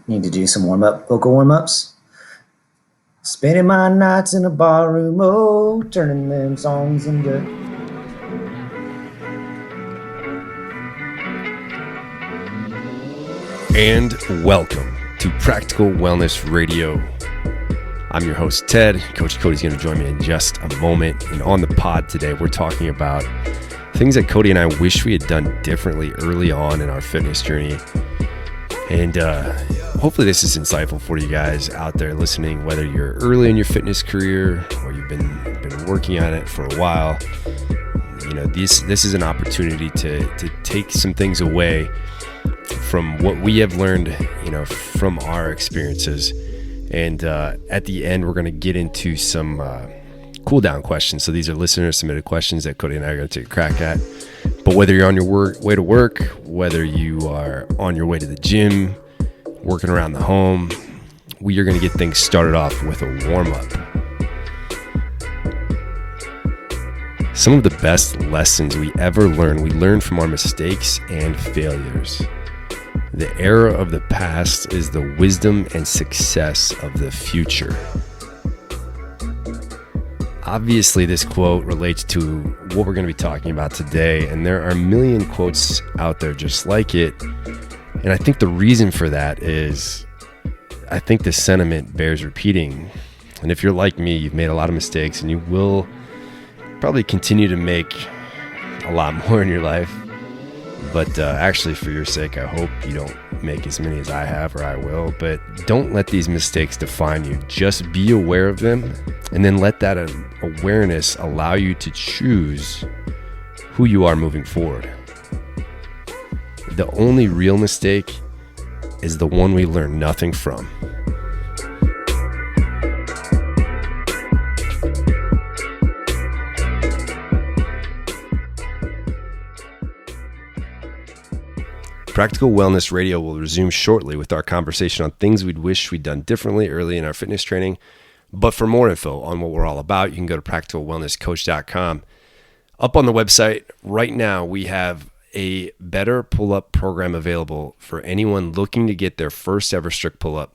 Need to do some vocal warm-ups. Spending my nights in a barroom, oh, turning them songs into... And welcome to Practical Wellness Radio. I'm your host, Ted. Coach Cody's going to join me in just a moment. And on the pod today, we're talking about things that Cody and I wish we had done differently early on in our fitness journey. And hopefully this is insightful for you guys out there listening, whether you're early in your fitness career or you've been working on it for a while. You know, this is an opportunity to take some things away from what we have learned, you know, from our experiences. And at the end, we're going to get into some cool down questions. So these are listener submitted questions that Cody and I are going to take a crack at. But whether you're on your way to work, whether you are on your way to the gym, working around the home, we are going to get things started off with a warm-up. Some of the best lessons we ever learn, we learn from our mistakes and failures. The error of the past is the wisdom and success of the future. Obviously, this quote relates to what we're going to be talking about today, and there are a million quotes out there just like it. And I think the reason for that is I think the sentiment bears repeating. And if you're like me, you've made a lot of mistakes, and you will probably continue to make a lot more in your life. But actually, for your sake, I hope you don't make as many as I have, or I will. But don't let these mistakes define you. Just be aware of them, and then let that awareness allow you to choose who you are moving forward. The only real mistake is the one we learn nothing from. Practical Wellness Radio will resume shortly with our conversation on things we'd wish we'd done differently early in our fitness training. But for more info on what we're all about, you can go to practicalwellnesscoach.com. Up on the website right now, we have a better pull-up program available for anyone looking to get their first ever strict pull-up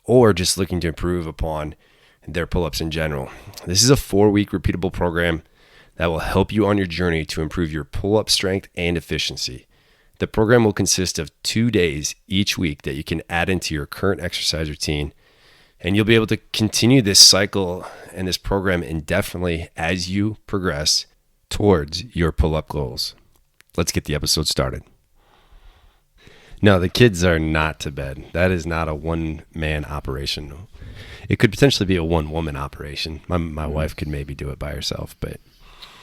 or just looking to improve upon their pull-ups in general. This is a 4-week repeatable program that will help you on your journey to improve your pull-up strength and efficiency. The program will consist of 2 days each week that you can add into your current exercise routine, and you'll be able to continue this cycle and this program indefinitely as you progress towards your pull-up goals. Let's get the episode started. No, the kids are not to bed. That is not a one-man operation. It could potentially be a one-woman operation. My wife could maybe do it by herself, but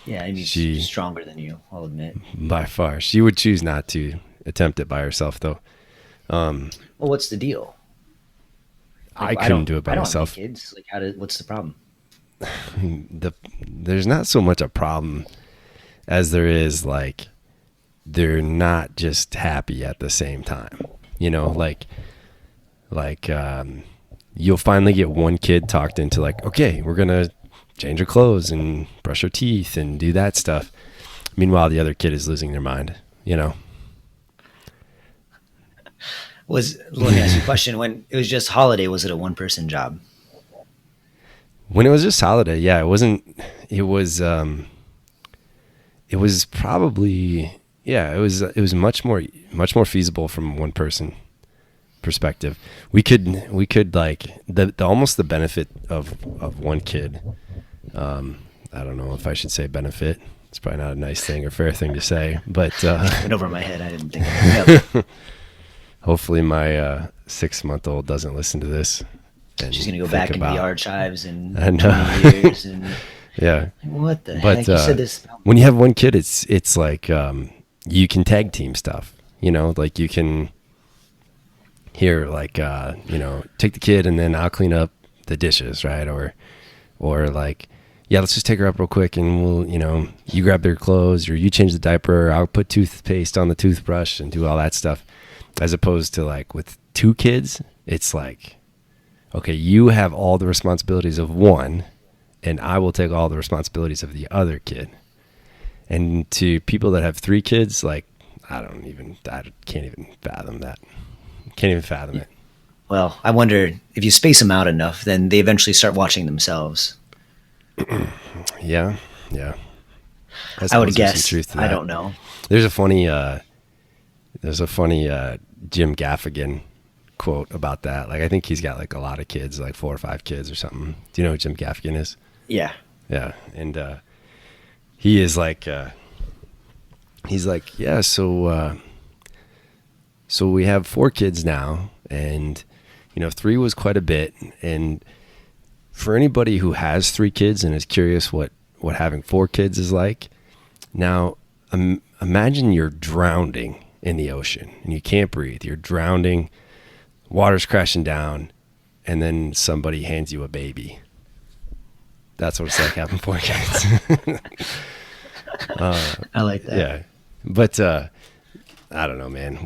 yeah, I mean, she's stronger than you, I'll admit. By far. She would choose not to attempt it by herself, though. Well, what's the deal? Like, I couldn't do it by myself. I don't have kids. Like, what's the problem? There's not so much a problem as there is, like, they're not just happy at the same time. You know, like you'll finally get one kid talked into, like, okay, we're going to change her clothes and brush her teeth and do that stuff. Meanwhile, the other kid is losing their mind, you know. Let me ask you a question. When it was just holiday, was it a one-person job? When it was just holiday, yeah, it wasn't. It was probably, yeah, it was much more feasible from one person perspective. We could like the almost the benefit of one kid. I don't know if I should say benefit. It's probably not a nice thing or fair thing to say, but went over my head. I didn't think of it. Hopefully my 6-month-old doesn't listen to this. And she's gonna go back into the archives in 20 years and yeah. What the heck? You said this. When you have one kid, it's like you can tag team stuff. You know, like you can like take the kid and then I'll clean up the dishes, right? Or like, yeah, let's just take her up real quick and we'll, you grab their clothes or you change the diaper. Or I'll put toothpaste on the toothbrush and do all that stuff. As opposed to like with 2 kids, it's like, okay, you have all the responsibilities of one and I will take all the responsibilities of the other kid. And to people that have 3 kids, like, I can't even fathom that. Can't even fathom it. well, I wonder if you space them out enough, then they eventually start watching themselves. Yeah. I would suppose there's guess. some truth to I that. don't know. There's a funny Jim Gaffigan quote about that. Like, I think he's got like a lot of kids, like 4 or 5 kids or something. Do you know who Jim Gaffigan is? Yeah. Yeah. And he is like, he's like, yeah, so we have 4 kids now, and 3 was quite a bit. And for anybody who has 3 kids and is curious what having 4 kids is like, now imagine you're drowning in the ocean and you can't breathe. You're drowning, water's crashing down, and then somebody hands you a baby. That's what it's like having 4 kids. I like that. Yeah. But I don't know, man.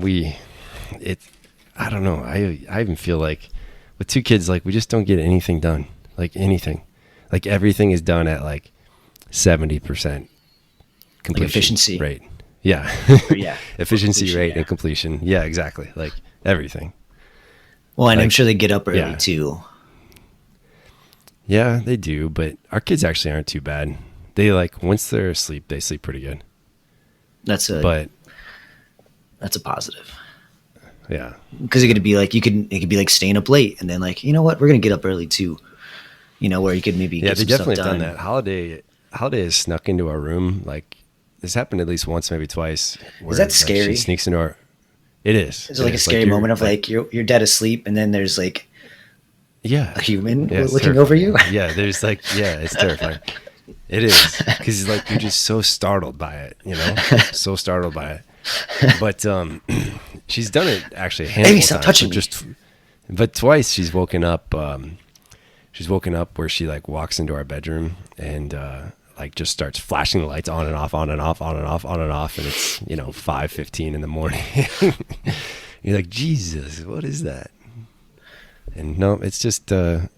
I don't know. I even feel like with 2 kids, like, we just don't get anything done. Like, anything. Like, everything is done at like 70% completion Like efficiency rate. Yeah. Yeah. Efficiency Completion, rate yeah. and completion. Yeah, exactly. Like, everything. Well, and I'm Like, sure they get up early yeah. too. Yeah, they do. But our kids actually aren't too bad. They, like, once they're asleep, they sleep pretty good. That's a positive. Yeah. Because it could be like it could be like staying up late, and then like, you know what, we're gonna get up early too. Where you could maybe Yeah, get they some definitely stuff have done. done that. Holiday has snuck into our room. Like, this happened at least once, maybe twice. Is that like, scary? she sneaks into our. It is. Is it like a scary moment of like you're dead asleep, and then there's like yeah, a human yeah, it's looking over you? Yeah, there's like, yeah, it's terrifying. It is, because like you're just so startled by it, so startled by it. But she's done it actually a handful Amy, of stop times. touching me. But twice she's woken up. She's woken up where she like walks into our bedroom and like just starts flashing the lights on and off, on and off, on and off, on and off, and it's 5:15 in the morning. You're like, Jesus, what is that? And no, it's just a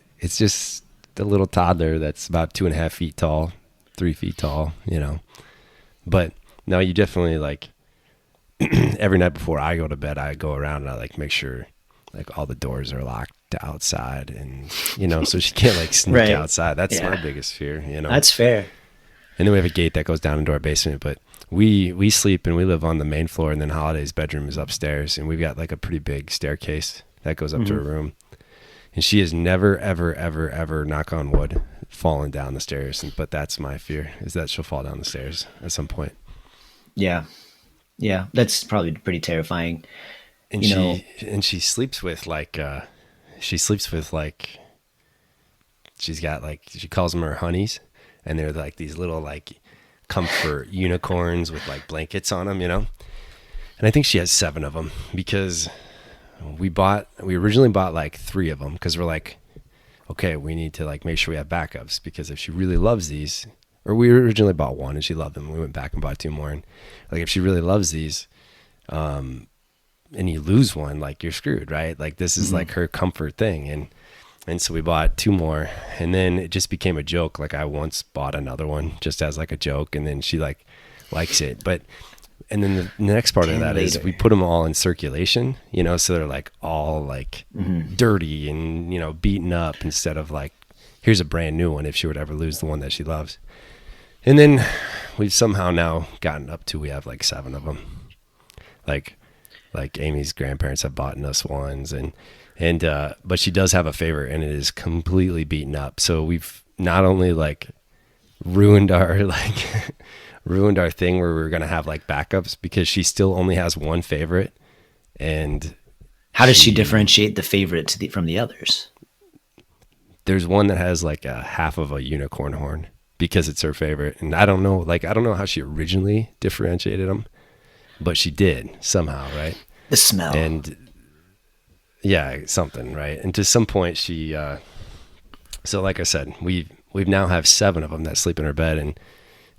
little toddler that's about 2.5 feet tall, 3 feet tall, But no, you definitely like every night before I go to bed, I go around and I like make sure like all the doors are locked outside, and so she can't like sneak Right. outside. That's Yeah. my biggest fear, That's fair. And then we have a gate that goes down into our basement, but we sleep and we live on the main floor, and then Holiday's bedroom is upstairs, and we've got like a pretty big staircase that goes up to her room. And she has never, ever, ever, ever, knock on wood, fallen down the stairs. But that's my fear, is that she'll fall down the stairs at some point. Yeah. That's probably pretty terrifying. And she sleeps with like, she's got like, she calls them her honeys, and they're like these little like comfort unicorns with like blankets on them, And I think she has 7 of them, because we originally bought like 3 of them, because we're like, okay, we need to like make sure we have backups, because if she really loves these, or we originally bought 1 and she loved them, we went back and bought 2 more, and like if she really loves these, and you lose one, like you're screwed, right? Like this is like her comfort thing, and so we bought 2 more, and then it just became a joke. Like I once bought another one just as like a joke, and then she like likes it, and then the next part of that is we put them all in circulation, so they're like all like dirty and, beaten up, instead of like, here's a brand new one if she would ever lose the one that she loves. And then we've somehow now gotten up to, we have like 7 of them. Like Amy's grandparents have bought us ones, but she does have a favorite, and it is completely beaten up. So we've not only like ruined our thing where we were going to have like backups, because she still only has one favorite. And how does she differentiate the favorite from the others? There's one that has like a half of a unicorn horn, because it's her favorite. And I don't know how she originally differentiated them, but she did somehow, right? The smell. And yeah, something, right? And to some point she, so like I said, we've now have 7 of them that sleep in her bed,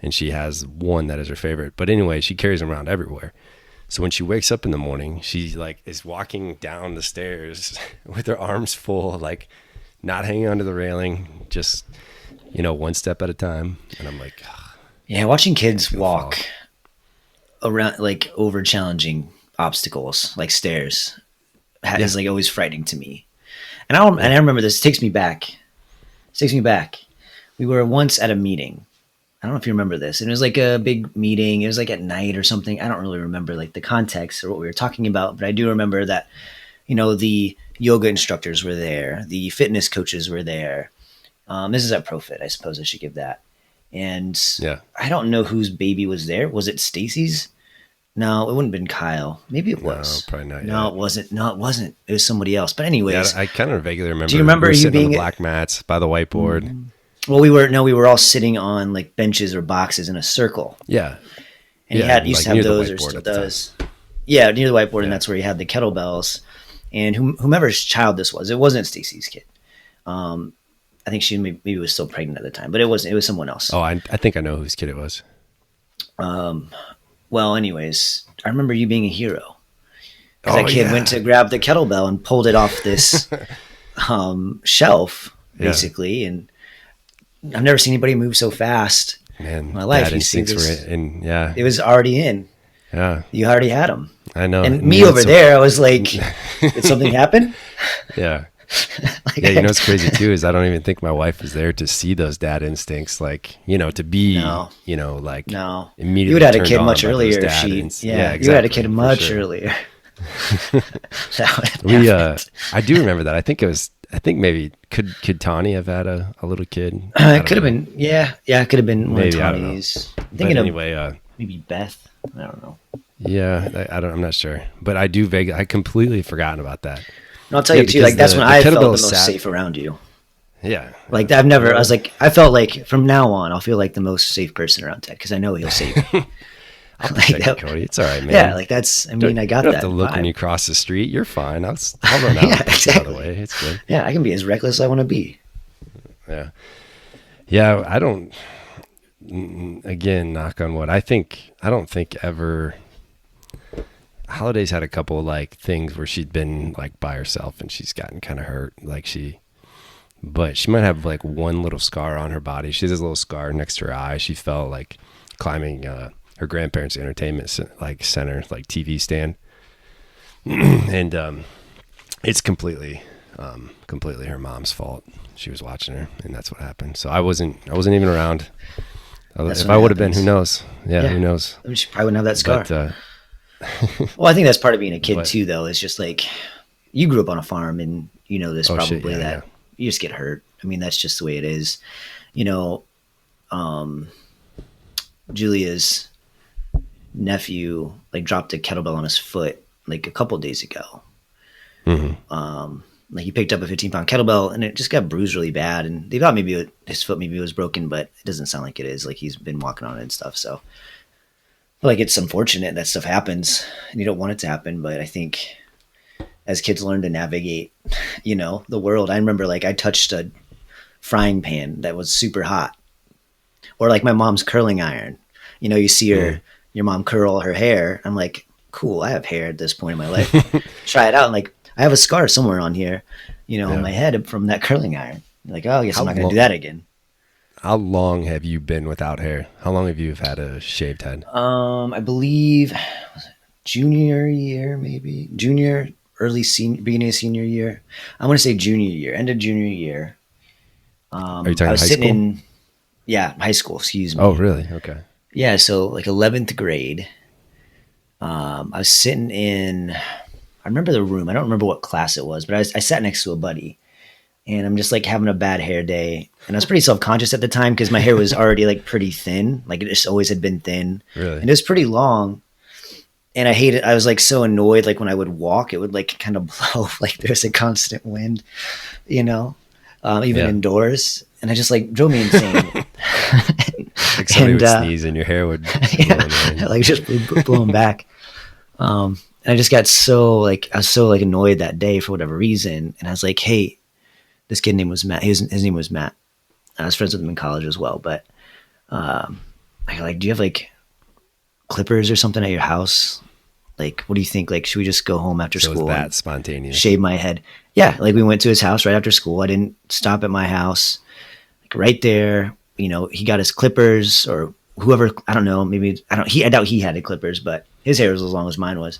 and she has 1 that is her favorite. But anyway, she carries them around everywhere. So when she wakes up in the morning, she like is walking down the stairs with her arms full, like not hanging onto the railing, just, one step at a time. And I'm like, yeah, watching kids walk around over challenging obstacles like stairs is like always frightening to me. And I remember this. It takes me back. We were once at a meeting. I don't know if you remember this. And it was like a big meeting. It was like at night or something. I don't really remember like the context or what we were talking about, but I do remember that, the yoga instructors were there. The fitness coaches were there. This is at ProFit. I suppose I should give that. And I don't know whose baby was there. Was it Stacy's? No, it wouldn't have been Kyle. Maybe it was. No, probably not. No, it wasn't. No, it wasn't. It was somebody else. But anyways. Yeah, I kind of vaguely remember. Do you remember you being on the black mats by the whiteboard? Mm-hmm. Well, we were all sitting on like benches or boxes in a circle. Yeah. And he used to have those, or still does. Yeah, near the whiteboard, and that's where he had the kettlebells. And whomever's child this was, it wasn't Stacy's kid. I think she maybe was still pregnant at the time, but it wasn't. It was someone else. Oh, I think I know whose kid it was. Well, anyways, I remember you being a hero. Because that kid went to grab the kettlebell and pulled it off this shelf, basically. Yeah. And I've never seen anybody move so fast in my life. It was already in. Yeah. You already had them. I know. And me over there, I was like, did something happen? Yeah. What's crazy too is I don't even think my wife was there to see those dad instincts, like, to be, like, no. Immediately you would have had a kid much earlier. You exactly, would have had a kid much earlier. I do remember that. I think maybe could Tawny have had a little kid? It could have been. Yeah. It could have been one of Tawny's. I'm thinking of maybe Beth. I don't know. Yeah, I'm not sure, but I completely forgotten about that. And I'll tell you too, like that's when I felt the most safe around you. Yeah. Like I felt like from now on, I'll feel like the most safe person around Ted because I know he'll save me. I'll protect you, Cody. It's all right, man. Yeah, like that's, I got that. You don't have to look when you cross the street. You're fine. I'll run out the other way. It's good. Yeah, I can be as reckless as I want to be. Yeah. Yeah, I don't, again, knock on wood. I don't think ever, Holiday's had a couple of like things where she'd been like by herself and she's gotten kind of hurt. But she might have like one little scar on her body. She has this little scar next to her eye. She fell like climbing her grandparents' entertainment center, like TV stand. And it's completely her mom's fault. She was watching her and that's what happened. So I wasn't even around. If I would have been, who knows? Yeah, who knows? I mean, she probably wouldn't have that scar. But, well, I think that's part of being a kid too, though. It's just like you grew up on a farm, and you know this you just get hurt. I mean, that's just the way it is. Julia's nephew like dropped a kettlebell on his foot like a couple days ago. Mm-hmm. Like he picked up a 15-pound kettlebell and it just got bruised really bad. And they thought maybe his foot was broken, but it doesn't sound like it is. Like he's been walking on it and stuff. So like it's unfortunate that stuff happens and you don't want it to happen. But I think as kids learn to navigate, the world, I remember like I touched a frying pan that was super hot, or like my mom's curling iron. You see your mom curl her hair. I'm like, cool. I have hair at this point in my life. Try it out. And like, I have a scar somewhere on here, on my head from that curling iron. Like, oh, I guess I'm not going to do that again. How long have you been without hair? How long have you had a shaved head? I believe junior year, maybe beginning of senior year. I want to say junior year, end of junior year. Are you talking high school? High school. Excuse me. Oh, really? Okay. Yeah. So like 11th grade, I was sitting in, I remember the room. I don't remember what class it was, but I sat next to a buddy and I'm just like having a bad hair day. And I was pretty self-conscious at the time because my hair was already like pretty thin. Like it just always had been thin. Really? And it was pretty long. And I hated, I was like so annoyed. Like when I would walk, it would like kind of blow, like there's a constant wind, even indoors. And it just like drove me insane. Like somebody would sneeze and your hair would like just blowing back. And I just got I was so like annoyed that day for whatever reason. And I was like, hey, this kid name was Matt. His name was Matt. I was friends with him in college as well. But I go like, do you have like clippers or something at your house? Like, what do you think? Like, should we just go home after school? Was that spontaneous? Shave my head. Yeah. Like we went to his house right after school. I didn't stop at my house. Like right there, he got his clippers or whoever, I don't know, maybe, I doubt he had the clippers, but his hair was as long as mine was.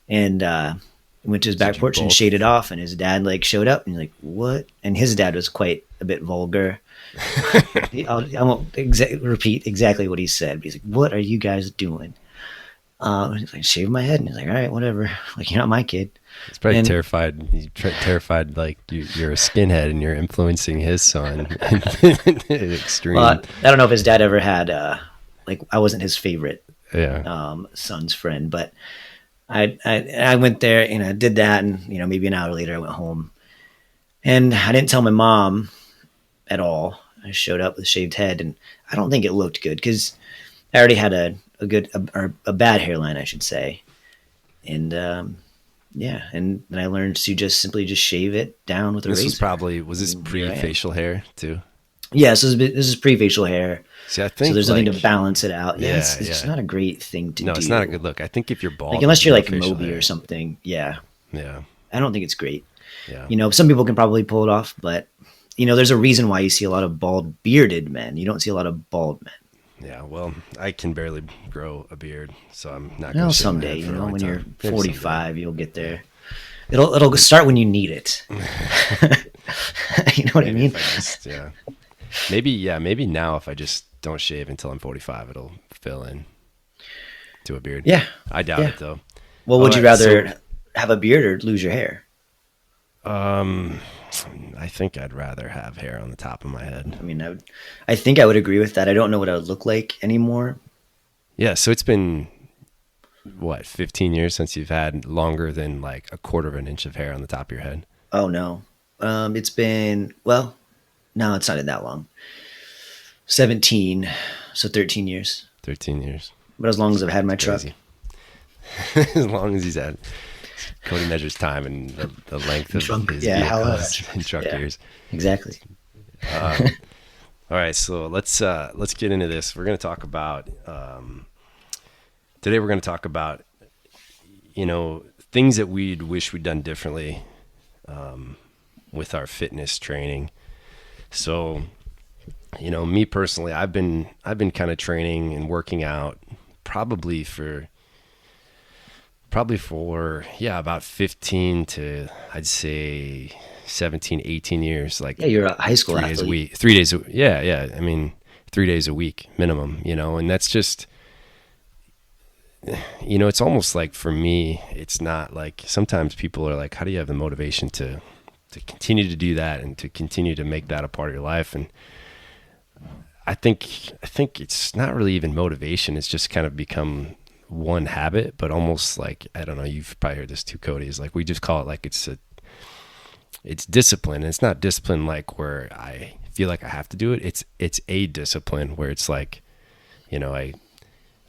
And Went to his back porch and shaded off, and his dad like showed up and like, what? And his dad was quite a bit vulgar. I won't repeat exactly what he said, but he's like, what are you guys doing? He's like, shave my head. And he's like, all right, whatever. Like, you're not my kid. He's probably terrified. He's terrified like you're a skinhead and you're influencing his son. Extreme. Well, I don't know if his dad ever had, like, I wasn't his favorite son's friend, but I went there and I did that, and maybe an hour later I went home, and I didn't tell my mom at all. I showed up with shaved head, and I don't think it looked good because I already had a bad hairline, I should say, and and then I learned to simply shave it down with a razor. Was this pre-facial hair too? Yeah, so this is pre-facial hair. See, I think so. There's nothing to balance it out. Yeah, it's not a great thing to do. No, it's not a good look. I think if you're bald, like, unless you're like Moby or something, yeah, I don't think it's great. Yeah, some people can probably pull it off, but there's a reason why you see a lot of bald bearded men. You don't see a lot of bald men. Yeah, well, I can barely grow a beard, so I'm not going to. Someday, when you're 45, you'll get there. It'll start when you need it. You know what I mean? Maybe now if I just don't shave until I'm 45, it'll fill in to a beard. Yeah, I doubt it though. Well, would you rather have a beard or lose your hair? I think I'd rather have hair on the top of my head. I mean, I think I would agree with that. I don't know what I would look like anymore. Yeah, so it's been 15 years since you've had longer than like a quarter of an inch of hair on the top of your head? Oh no. It's been, no, it's not that long. 17, so 13 years. 13 years. But as long as I've had my truck. As long as he's had. Cody measures time and the length of his vehicles and truck years. Exactly. All right, so let's get into this. We're going to talk about today. We're going to talk about things that we'd wish we'd done differently with our fitness training. So, me personally, I've been kind of training and working out probably for about 15 to, I'd say 17, 18 years. Like, you're a high school athlete. 3 days a week. Yeah. I mean, 3 days a week minimum, and that's just, it's almost like, for me, it's not like, sometimes people are like, how do you have the motivation to continue to do that and to continue to make that a part of your life? And I think it's not really even motivation. It's just kind of become one habit, but almost like, I don't know, you've probably heard this too, Cody, is like, we just call it like it's discipline. And it's not discipline like where I feel like I have to do it. It's a discipline where it's like,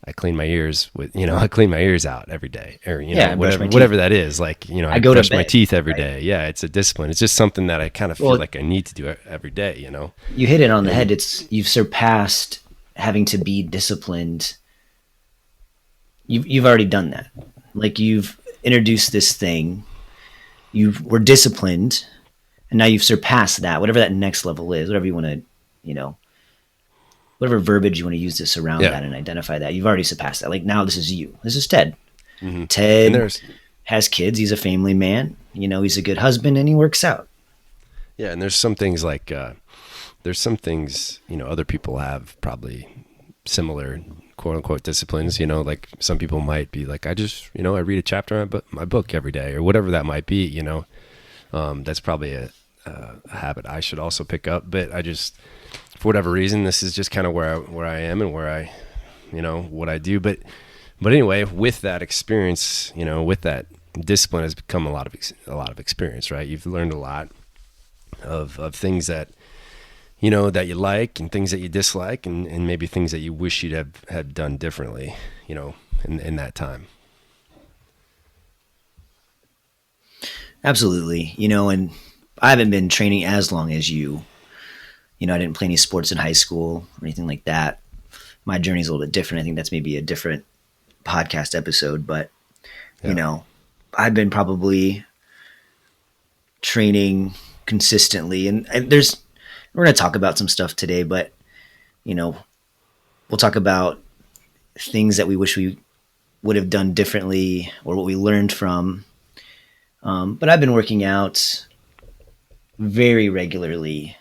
I clean my ears I clean my ears out every day, or whatever that is. Like, I brush my teeth every day. Yeah, it's a discipline. It's just something that I kind of feel like I need to do every day. You hit it on the head. You've surpassed having to be disciplined. You've already done that. Like, you've introduced this thing. You were disciplined, and now you've surpassed that. Whatever that next level is, whatever you want to, whatever verbiage you want to use to surround that and identify that, you've already surpassed that. Like, now this is you. This is Ted. Mm-hmm. Ted has kids. He's a family man. He's a good husband, and he works out. Yeah, and there's some things like, other people have probably similar quote unquote disciplines, like some people might be like, I just, I read a chapter on my book every day, or whatever that might be, that's probably a habit I should also pick up. But I just, for whatever reason, this is just kind of where I am and where I, what I do. But anyway, with that experience, with that discipline has become a lot of experience, right? You've learned a lot of things that, that you like and things that you dislike, and maybe things that you wish you'd have done differently, in that time. Absolutely. And I haven't been training as long as you. I didn't play any sports in high school or anything like that. My journey's a little bit different. I think that's maybe a different podcast episode, but I've been probably training consistently, and we're going to talk about some stuff today, but, we'll talk about things that we wish we would have done differently, or what we learned from But I've been working out very regularly,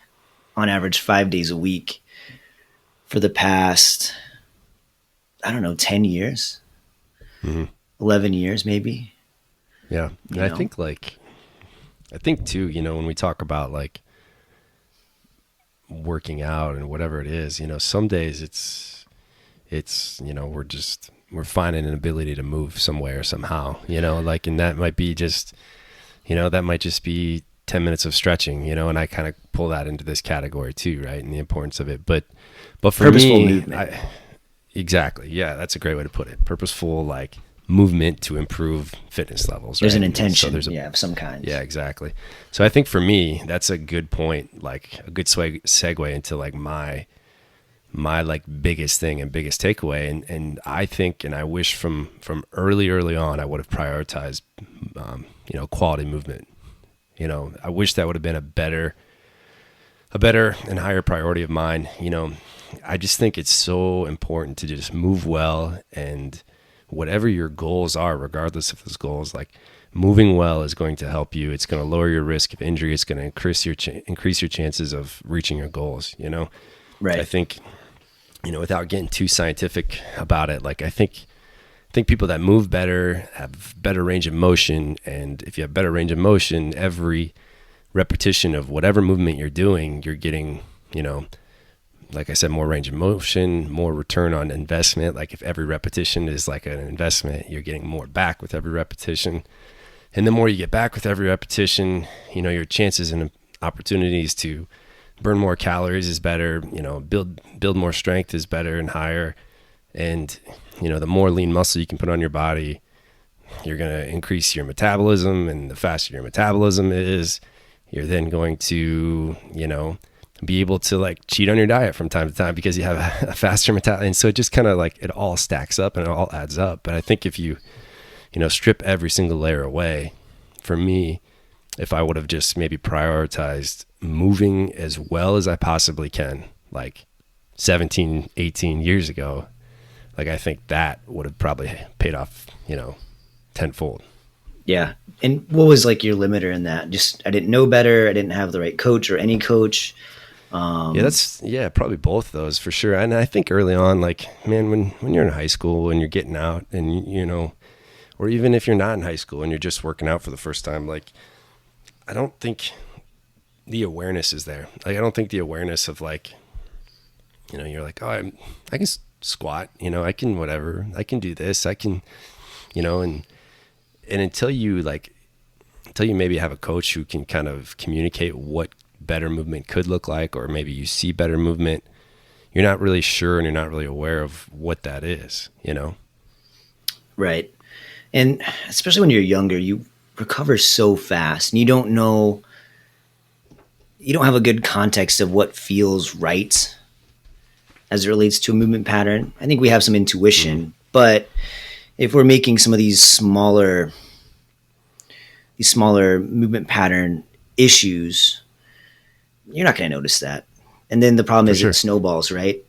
on average 5 days a week for the past, I don't know, 10 years, 11 years maybe. Yeah. And I think too, when we talk about like working out and whatever it is, some days it's, we're finding an ability to move some way or somehow, and that might be just, that might just be 10 minutes of stretching, and I kind of pull that into this category too, right? And the importance of it. But for purposeful me, movement. Exactly. Yeah. That's a great way to put it. Purposeful, like movement to improve fitness levels. There's right? an intention, So of some kind. Yeah, exactly. So I think for me, that's a good point, like a good segue into like my like biggest thing and biggest takeaway. And I think, and I wish from early on, I would have prioritized, quality movement. I wish that would have been a better and higher priority of mine. I just think it's so important to just move well, and whatever your goals are, regardless of those goals, like moving well is going to help you. It's going to lower your risk of injury. It's going to increase your chances of reaching your goals. Right. I think, without getting too scientific about it, like I think people that move better have better range of motion. And if you have better range of motion, every repetition of whatever movement you're doing, you're getting, like I said, more range of motion, more return on investment. Like if every repetition is like an investment, you're getting more back with every repetition. And the more you get back with every repetition, your chances and opportunities to burn more calories is better, build more strength is better and higher. And, the more lean muscle you can put on your body, you're going to increase your metabolism. And the faster your metabolism is, you're then going to, be able to like cheat on your diet from time to time because you have a faster metabolism. And so it just kind of like, it all stacks up and it all adds up. But I think if you, strip every single layer away, for me, if I would have just maybe prioritized moving as well as I possibly can, like 17, 18 years ago, like I think that would have probably paid off, tenfold. Yeah. And what was like your limiter in that? Just, I didn't know better. I didn't have the right coach or any coach. Probably both of those for sure. And I think early on, like, man, when you're in high school and you're getting out and, or even if you're not in high school and you're just working out for the first time, like, I don't think the awareness is there. Like, I don't think the awareness of like, you're like, oh, I can squat, I can whatever, I can do this, I can, and until you maybe have a coach who can kind of communicate what better movement could look like, or maybe you see better movement, you're not really sure and you're not really aware of what that is, Right. And especially when you're younger, you recover so fast and you don't have a good context of what feels right as it relates to a movement pattern. I think we have some intuition, but if we're making some of these smaller movement pattern issues, you're not going to notice that. And then the problem is it snowballs, right?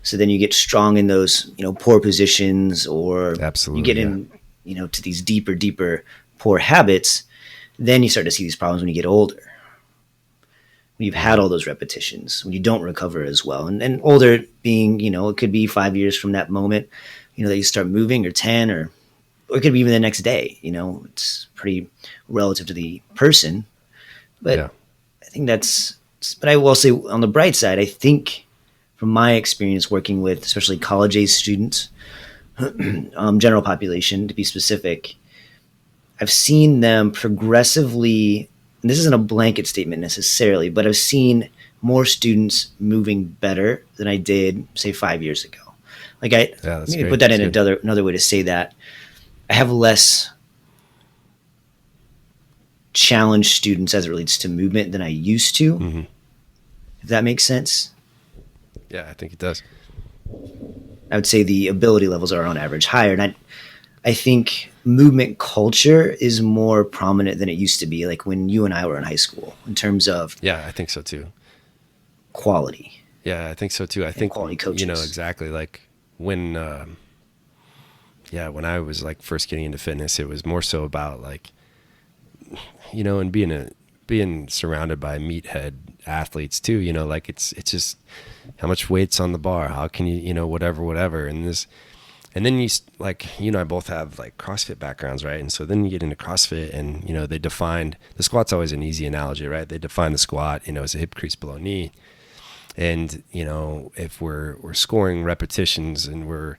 So then you get strong in those, poor positions, or Absolutely, you get in, to these deeper poor habits. Then you start to see these problems when you get older. When you've had all those repetitions, when you don't recover as well. And older being, it could be 5 years from that moment, that you start moving, or 10, or it could be even the next day. It's pretty relative to the person. But yeah. I think but I will say on the bright side, I think from my experience working with especially college-age students, general population to be specific, I've seen them progressively, and this isn't a blanket statement necessarily, but I've seen more students moving better than I did, say, 5 years ago. Like maybe put that in another way to say that. I have less challenged students as it relates to movement than I used to, if that makes sense. Yeah, I think it does. I would say the ability levels are on average higher. And I think movement culture is more prominent than it used to be, like when you and I were in high school, in terms of I think so too. Quality. Yeah, I think so too. I think quality coaches. Exactly. Like when I was like first getting into fitness, it was more so about like and being surrounded by meathead athletes too, like it's just how much weight's on the bar, how can you, whatever. And then I both have like CrossFit backgrounds, right? And so then you get into CrossFit and, they defined, the squat's always an easy analogy, right? They define the squat, as a hip crease below knee. And, if we're scoring repetitions and we're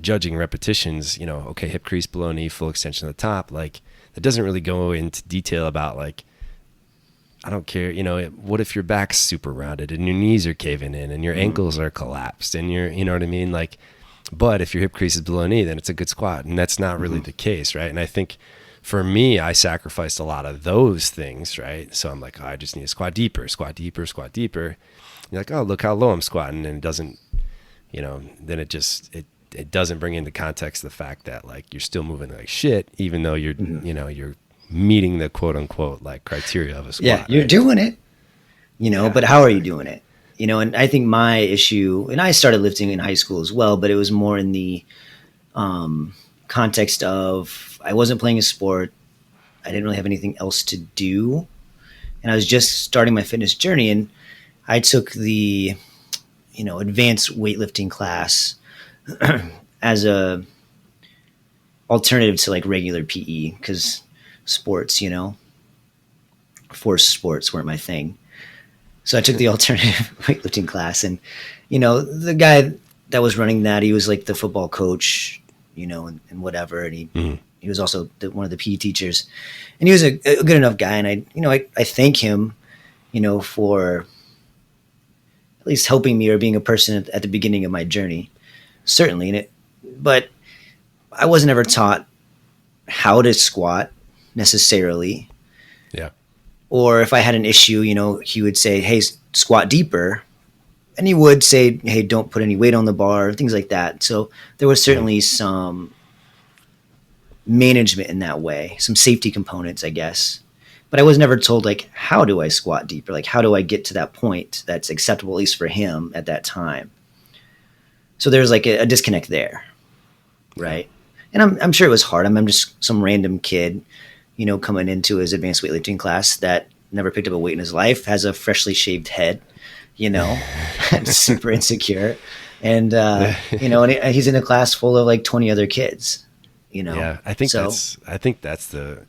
judging repetitions, okay, hip crease below knee, full extension at the top, like it doesn't really go into detail about like, I don't care, what if your back's super rounded and your knees are caving in and your ankles are collapsed and you know what I mean? Like, but if your hip crease is below knee, then it's a good squat. And that's not really the case, right? And I think for me, I sacrificed a lot of those things, right? So I'm like, I just need to squat deeper. You're like, oh, look how low I'm squatting. And it doesn't, then it doesn't bring into context the fact that like you're still moving like shit, even though you're, you're meeting the quote unquote like criteria of a squat. Yeah, you're doing it, but how are you doing it? And I think my issue, and I started lifting in high school as well, but it was more in the context of I wasn't playing a sport. I didn't really have anything else to do. And I was just starting my fitness journey, and I took the, advanced weightlifting class as a alternative to like regular PE, because sports, forced sports weren't my thing. So I took the alternative weightlifting class, and, the guy that was running that, he was like the football coach, and whatever. And he was also one of the PE teachers, and he was a good enough guy. And I thank him, for at least helping me or being a person at the beginning of my journey, certainly. But I wasn't ever taught how to squat necessarily. Yeah. Or if I had an issue, he would say, hey, squat deeper. And he would say, hey, don't put any weight on the bar, things like that. So there was certainly some management in that way, some safety components, I guess. But I was never told, like, how do I squat deeper? Like, how do I get to that point that's acceptable, at least for him at that time? So there's like a disconnect there, right? And I'm sure it was hard. I'm just some random kid, coming into his advanced weightlifting class that never picked up a weight in his life, has a freshly shaved head, super insecure. And, and he's in a class full of like 20 other kids, Yeah, I think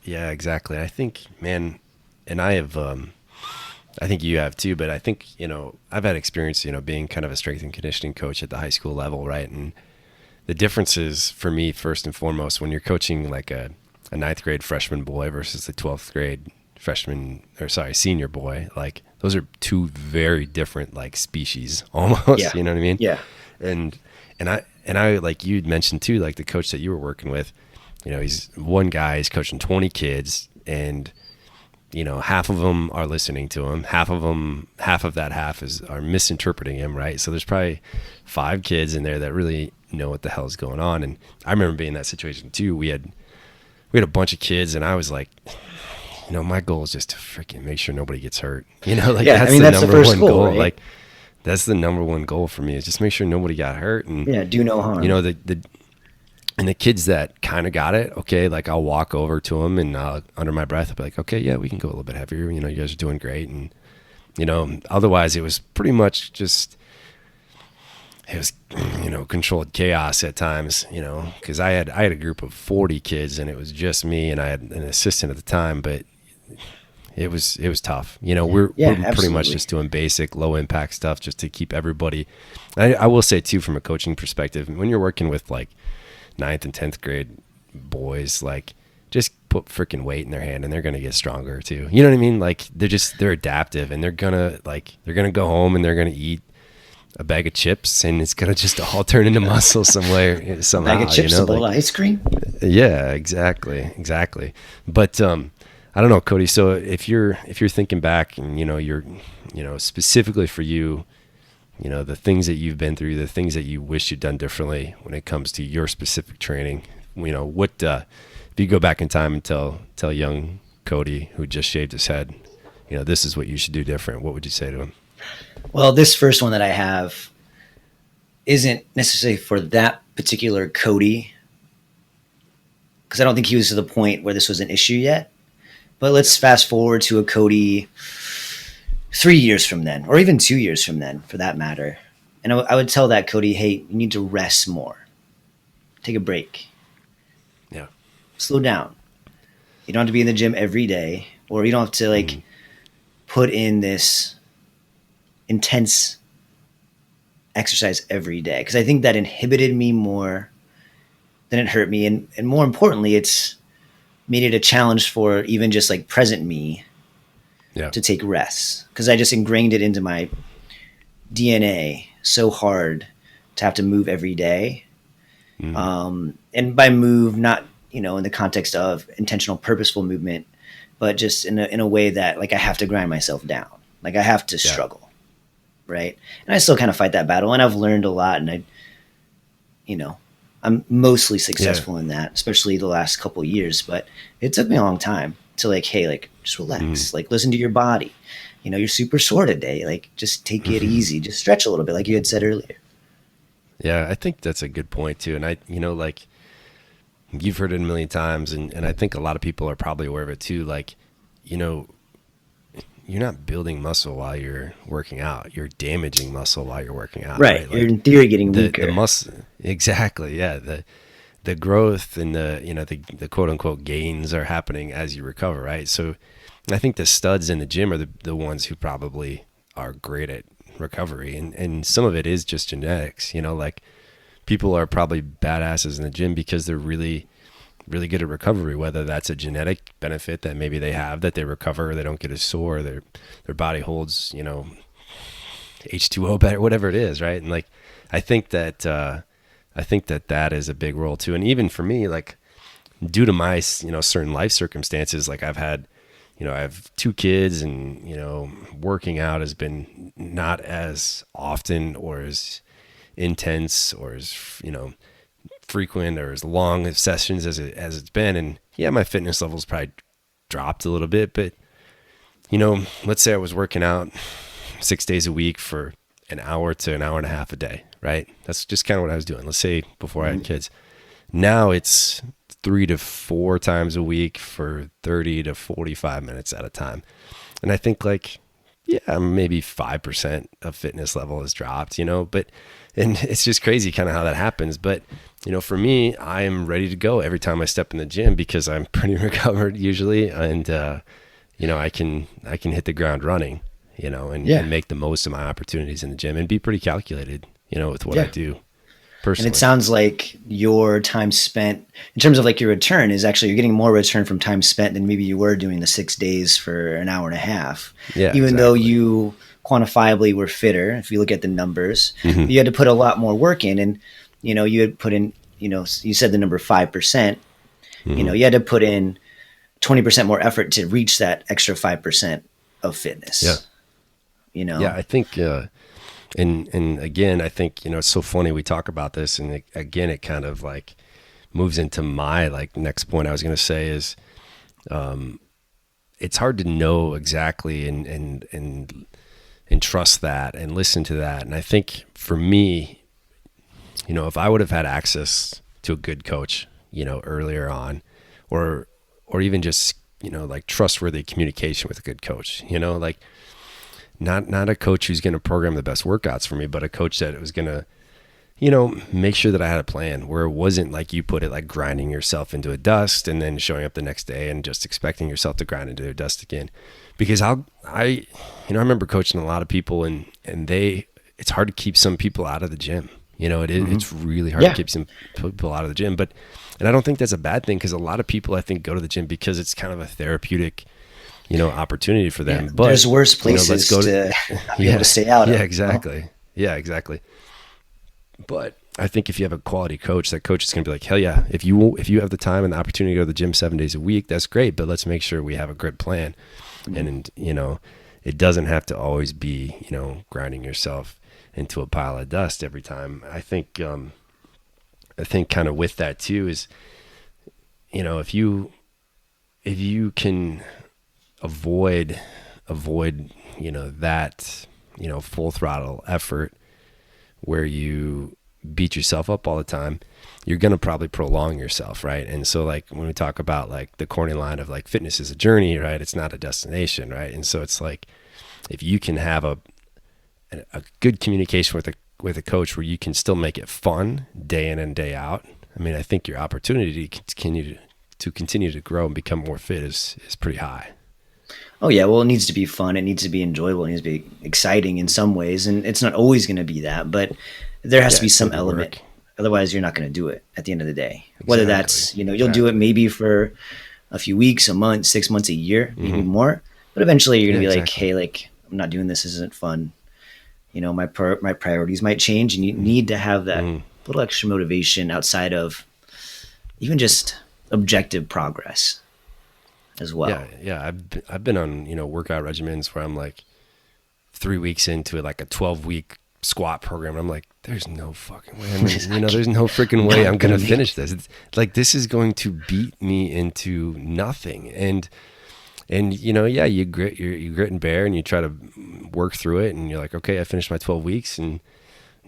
exactly. I think, man, and I have, I think you have too, but I think, I've had experience, being kind of a strength and conditioning coach at the high school level, right? And the difference is for me, first and foremost, when you're coaching like a ninth grade freshman boy versus the 12th grade senior boy, like those are two very different like species almost, yeah. You know what I mean? Yeah. And I, like you'd mentioned too, like the coach that you were working with, he's one guy, he's coaching 20 kids, and, half of them are listening to him. Half of that are misinterpreting him. Right. So there's probably 5 kids in there that really know what the hell is going on. And I remember being in that situation too. We had a bunch of kids, and I was like, my goal is just to freaking make sure nobody gets hurt. That's the number one goal. Right? Like that's the number one goal for me, is just make sure nobody got hurt. And do no harm. And the kids that kind of got it, okay, like I'll walk over to them and under my breath, I'll be like, okay, yeah, we can go a little bit heavier. You guys are doing great. And, otherwise it was pretty much just, it was, controlled chaos at times, because I had a group of 40 kids, and it was just me, and I had an assistant at the time, but it was tough. We're pretty much just doing basic low impact stuff just to keep everybody. I will say too, from a coaching perspective, when you're working with like 9th and 10th grade boys, like just put freaking weight in their hand and they're going to get stronger too. You know what I mean? Like they're adaptive, and they're going to go home and they're going to eat a bag of chips, and it's going to just all turn into muscle somewhere, somehow. Bag of chips, a bowl of ice cream. Yeah, exactly. But, I don't know, Cody. So if you're thinking back and, you're, specifically for you, the things that you've been through, the things that you wish you'd done differently when it comes to your specific training, what, if you go back in time and tell young Cody, who just shaved his head, this is what you should do different, what would you say to him? Well, this first one that I have isn't necessarily for that particular Cody. because I don't think he was to the point where this was an issue yet. But let's fast forward to a Cody 3 years from then, or even 2 years from then, for that matter. And I would tell that Cody, hey, you need to rest more. Take a break. Yeah. Slow down. You don't have to be in the gym every day, or you don't have to like put in this intense exercise every day. Because I think that inhibited me more than it hurt me. And more importantly, it's made it a challenge for even just like present me to take rests. Because I just ingrained it into my DNA so hard to have to move every day. And by move, not, in the context of intentional, purposeful movement, but just in a way that like I have to grind myself down. Like I have to struggle. Right. And I still kind of fight that battle, and I've learned a lot, and I'm mostly successful in that, especially the last couple of years, but it took me a long time to like, hey, like just relax, like listen to your body. You're super sore today. Like just take it easy, just stretch a little bit. Like you had said earlier. Yeah. I think that's a good point too. And like you've heard it a million times, and I think a lot of people are probably aware of it too. Like, you're not building muscle while you're working out. You're damaging muscle while you're working out. Right. Like you're in theory getting weaker. The muscle, exactly. Yeah. The growth and the quote unquote gains are happening as you recover. Right. So I think the studs in the gym are the ones who probably are great at recovery. And some of it is just genetics, like people are probably badasses in the gym because they're really, really good at recovery, whether that's a genetic benefit that maybe they have, that they recover, they don't get as sore, their body holds, H2O better, whatever it is. Right. And like, I think that that is a big role too. And even for me, like due to my, certain life circumstances, like I've had, I have 2 kids, and, working out has been not as often or as intense or as, frequent or as long of sessions as it's been. And yeah, my fitness levels probably dropped a little bit, but let's say I was working out 6 days a week for an hour to an hour and a half a day, right? That's just kind of what I was doing. Let's say before I had kids. Now it's 3 to 4 times a week for 30 to 45 minutes at a time. And I think like, yeah, maybe 5% of fitness level has dropped, but, and it's just crazy kind of how that happens. But, for me, I am ready to go every time I step in the gym because I'm pretty recovered usually. And, I can hit the ground running, and make the most of my opportunities in the gym and be pretty calculated, with what I do personally. And it sounds like your time spent in terms of like your return is actually, you're getting more return from time spent than maybe you were doing the 6 days for an hour and a half. Yeah, even though you quantifiably were fitter, if you look at the numbers, you had to put a lot more work in, and, you had put in, you said the number 5%, you had to put in 20% more effort to reach that extra 5% of fitness. Yeah. Yeah. I think, and again, I think, it's so funny we talk about this, and again, it kind of like moves into my like next point I was going to say is, it's hard to know exactly and trust that and listen to that. And I think for me, if I would have had access to a good coach, earlier on, or even just, like trustworthy communication with a good coach, like, not a coach who's going to program the best workouts for me, but a coach that was going to, make sure that I had a plan where it wasn't like you put it, like grinding yourself into a dust and then showing up the next day and just expecting yourself to grind into a dust again. Because I remember coaching a lot of people, and it's hard to keep some people out of the gym. It's really hard to keep some people out of the gym, and I don't think that's a bad thing, because a lot of people, I think, go to the gym because it's kind of a therapeutic, opportunity for them. But there's worse places to be able to stay out of. Yeah, exactly. Yeah, exactly. But I think if you have a quality coach, that coach is going to be like, hell yeah, if you have the time and the opportunity to go to the gym 7 days a week, that's great. But let's make sure we have a good plan. And, it doesn't have to always be, grinding yourself into a pile of dust every time. I think kind of with that too is, if you can avoid, that, full throttle effort where you beat yourself up all the time, you're going to probably prolong yourself, right? And so like when we talk about like the corny line of like fitness is a journey, right? It's not a destination, right? And so it's like if you can have a good communication with a coach where you can still make it fun day in and day out, I mean, I think your opportunity to continue to grow and become more fit is pretty high. Oh yeah, well, it needs to be fun. It needs to be enjoyable. It needs to be exciting in some ways, and it's not always going to be that, but there has to be some element. Work. Otherwise, you're not going to do it at the end of the day. Exactly. Whether that's, you'll do it maybe for a few weeks, a month, 6 months, a year, maybe more, but eventually you're going to be like, hey, like, I'm not doing this. This isn't fun. My priorities might change, and you need to have that little extra motivation outside of even just objective progress as well. Yeah. I've been on, workout regimens where I'm like 3 weeks into it, like a 12-week squat program. I'm like, there's no fucking way. There's no freaking way I'm going to finish this. It's like, this is going to beat me into nothing. And you grit and bear, and you try to work through it, and you're like, okay, I finished my 12 weeks and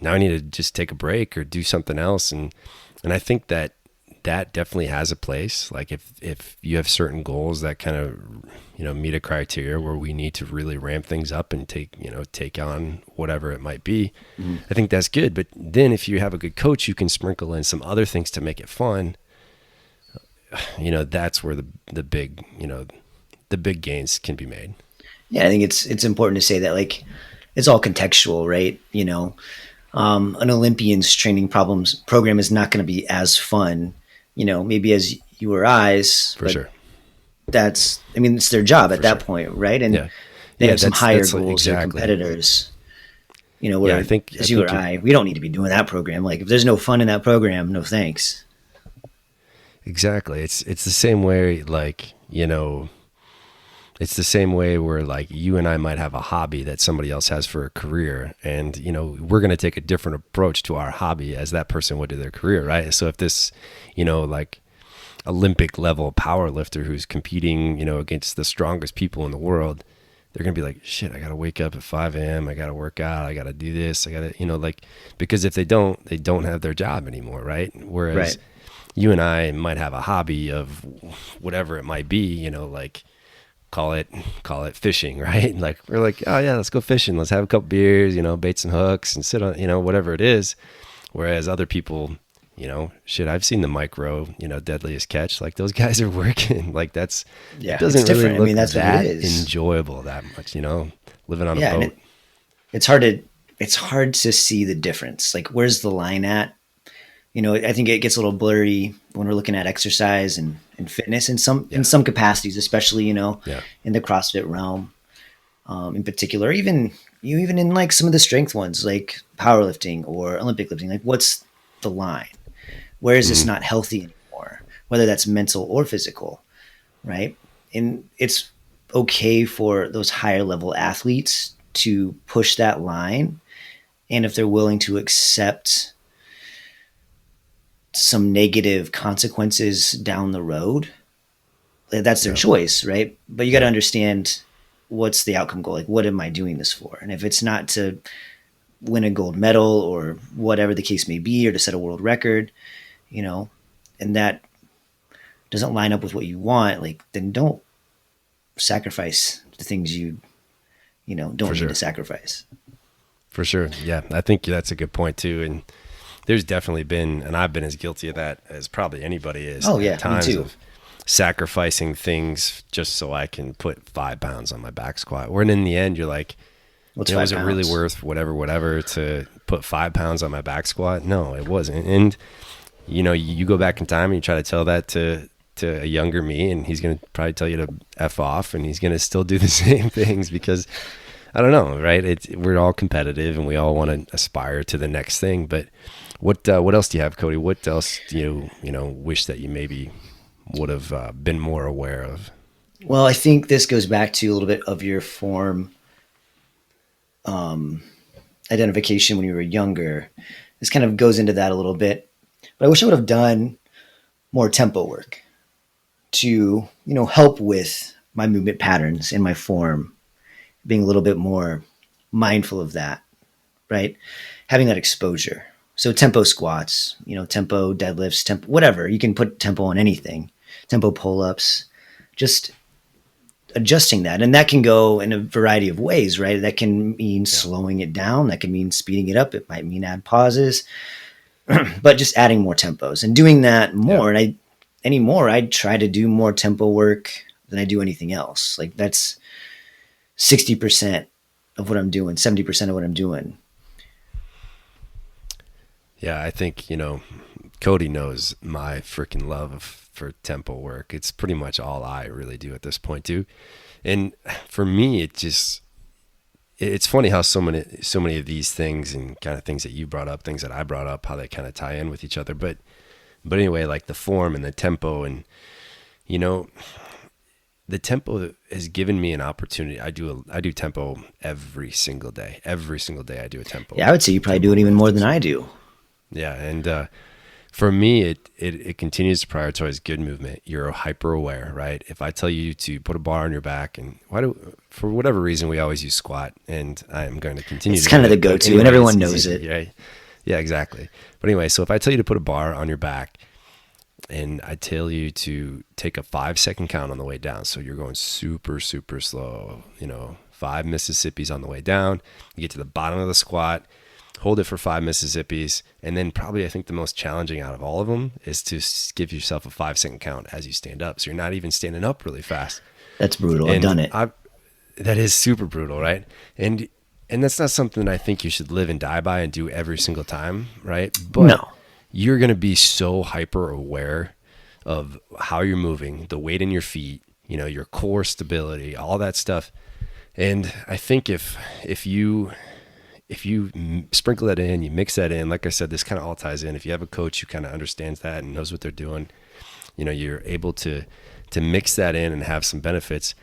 now I need to just take a break or do something else. And I think that definitely has a place. Like if you have certain goals that kind of, meet a criteria where we need to really ramp things up and take on whatever it might be, I think that's good. But then if you have a good coach, you can sprinkle in some other things to make it fun. That's where the big gains can be made. Yeah, I think it's important to say that, like, it's all contextual, right? An Olympian's training program is not going to be as fun, maybe as you or I's. For sure. It's their job at that point, right? And they have some higher goals or competitors. Where I think as you or I, we don't need to be doing that program. Like, if there's no fun in that program, no thanks. Exactly. It's the same way, like, it's the same way where like you and I might have a hobby that somebody else has for a career, and we're going to take a different approach to our hobby as that person would to their career, right? So if this like Olympic level power lifter who's competing against the strongest people in the world, they're going to be like, shit, I got to wake up at 5 a.m. I got to work out. I got to do this. I got to, because if they don't have their job anymore, right? Whereas you and I might have a hobby of whatever it might be, like call it fishing, right? Like, we're like, oh yeah, let's go fishing. Let's have a couple beers, baits and hooks, and sit on, whatever it is. Whereas other people, I've seen the micro, deadliest catch. Like, those guys are working. Like, it doesn't really look that's that enjoyable that much, living on a boat. It's hard to see the difference. Like, where's the line at? I think it gets a little blurry when we're looking at exercise and fitness in some capacities, especially, in the CrossFit realm, in particular, even in like some of the strength ones, like powerlifting or Olympic lifting. Like, what's the line? Where is this not healthy anymore? Whether that's mental or physical, right? And it's okay for those higher level athletes to push that line. And if they're willing to accept some negative consequences down the road, that's their choice, right? But you got to understand what's the outcome goal. Like, what am I doing this for? And if it's not to win a gold medal or whatever the case may be, or to set a world record, and that doesn't line up with what you want, like, then don't sacrifice the things you don't need to sacrifice. For sure. Yeah. I think that's a good point too. And there's definitely been, and I've been as guilty of that as probably anybody is. Oh yeah, times me too. Of sacrificing things just so I can put 5 pounds on my back squat. Where in the end, you're like, was it really worth whatever to put 5 pounds on my back squat? No, it wasn't. And you go back in time and you try to tell that to a younger me, and he's going to probably tell you to F off, and he's going to still do the same things because I don't know, right? We're all competitive and we all want to aspire to the next thing. But what else do you have, Cody? What else do you wish that you maybe would have been more aware of? Well, I think this goes back to a little bit of your form identification when you were younger. This kind of goes into that a little bit. But I wish I would have done more tempo work to, help with my movement patterns and my form, being a little bit more mindful of that, right? Having that exposure. So tempo squats, tempo deadlifts, tempo, whatever. You can put tempo on anything, tempo pull-ups, just adjusting that. And that can go in a variety of ways, right? That can mean slowing it down. That can mean speeding it up. It might mean add pauses, but just adding more tempos and doing that more. And I try to do more tempo work than I do anything else. Like that's 60% of what I'm doing, 70% of what I'm doing. Yeah, I think, Cody knows my freaking love for tempo work. It's pretty much all I really do at this point too. And for me, it's funny how so many of these things and kind of things that you brought up, things that I brought up, how they kind of tie in with each other. But anyway, like the form and the tempo and, the tempo has given me an opportunity. I do tempo every single day. Every single day I do a tempo. Yeah, I would say you probably do it even more than I do. Yeah, and for me, it continues to prioritize good movement. You're hyper aware, right? If I tell you to put a bar on your back, and for whatever reason, we always use squat, and I'm going to continue. It's kind of the go-to, and everyone knows it. Right? Yeah, exactly. But anyway, so if I tell you to put a bar on your back, and I tell you to take a 5-second count on the way down, so you're going super, super slow, 5 Mississippis on the way down. You get to the bottom of the squat, hold it for 5 Mississippis, and then probably I think the most challenging out of all of them is to give yourself a 5-second count as you stand up. So you're not even standing up really fast. That's brutal. I've done it. That is super brutal, right? And that's not something that I think you should live and die by and do every single time, right? But no. You're going to be so hyper aware of how you're moving, the weight in your feet, your core stability, all that stuff. And I think if you sprinkle that in, you mix that in, like I said, this kind of all ties in. If you have a coach who kind of understands that and knows what they're doing, you're able to mix that in and have some benefits.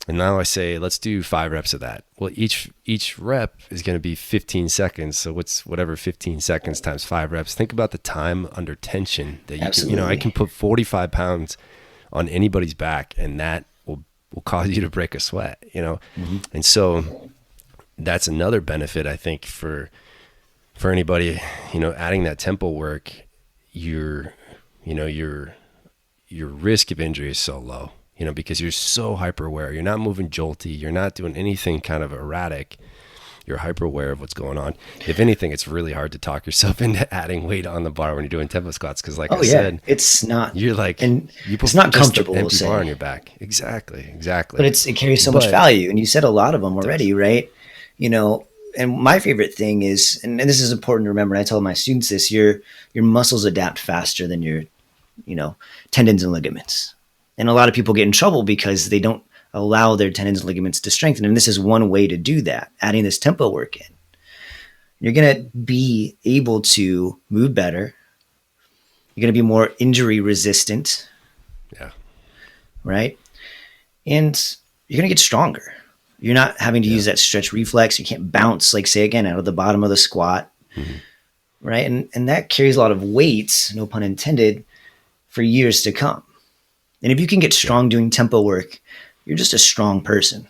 And now I say, let's do 5 reps of that. Well, each rep is going to be 15 seconds. So whatever 15 seconds times 5 reps. Think about the time under tension that you can, I can put 45 pounds on anybody's back, and that will cause you to break a sweat, Mm-hmm. And so that's another benefit, I think, for anybody, adding that tempo work, your risk of injury is so low, because you're so hyper aware. You're not moving jolty. You're not doing anything kind of erratic. You're hyper aware of what's going on. If anything, it's really hard to talk yourself into adding weight on the bar when you're doing tempo squats. Cause like I said, it's not, you're like, and you it's not comfortable. Empty bar on your back. Exactly. But it carries so much value. And you said a lot of them already, right? And my favorite thing is, and this is important to remember, and I tell my students this, your muscles adapt faster than your, tendons and ligaments. And a lot of people get in trouble because they don't allow their tendons and ligaments to strengthen. And this is one way to do that, adding this tempo work in. You're going to be able to move better. You're going to be more injury resistant. Yeah. Right? And you're going to get stronger. You're not having to use that stretch reflex. You can't bounce, like say again, out of the bottom of the squat. Mm-hmm. Right? And that carries a lot of weight, no pun intended, for years to come. And if you can get strong doing tempo work, you're just a strong person.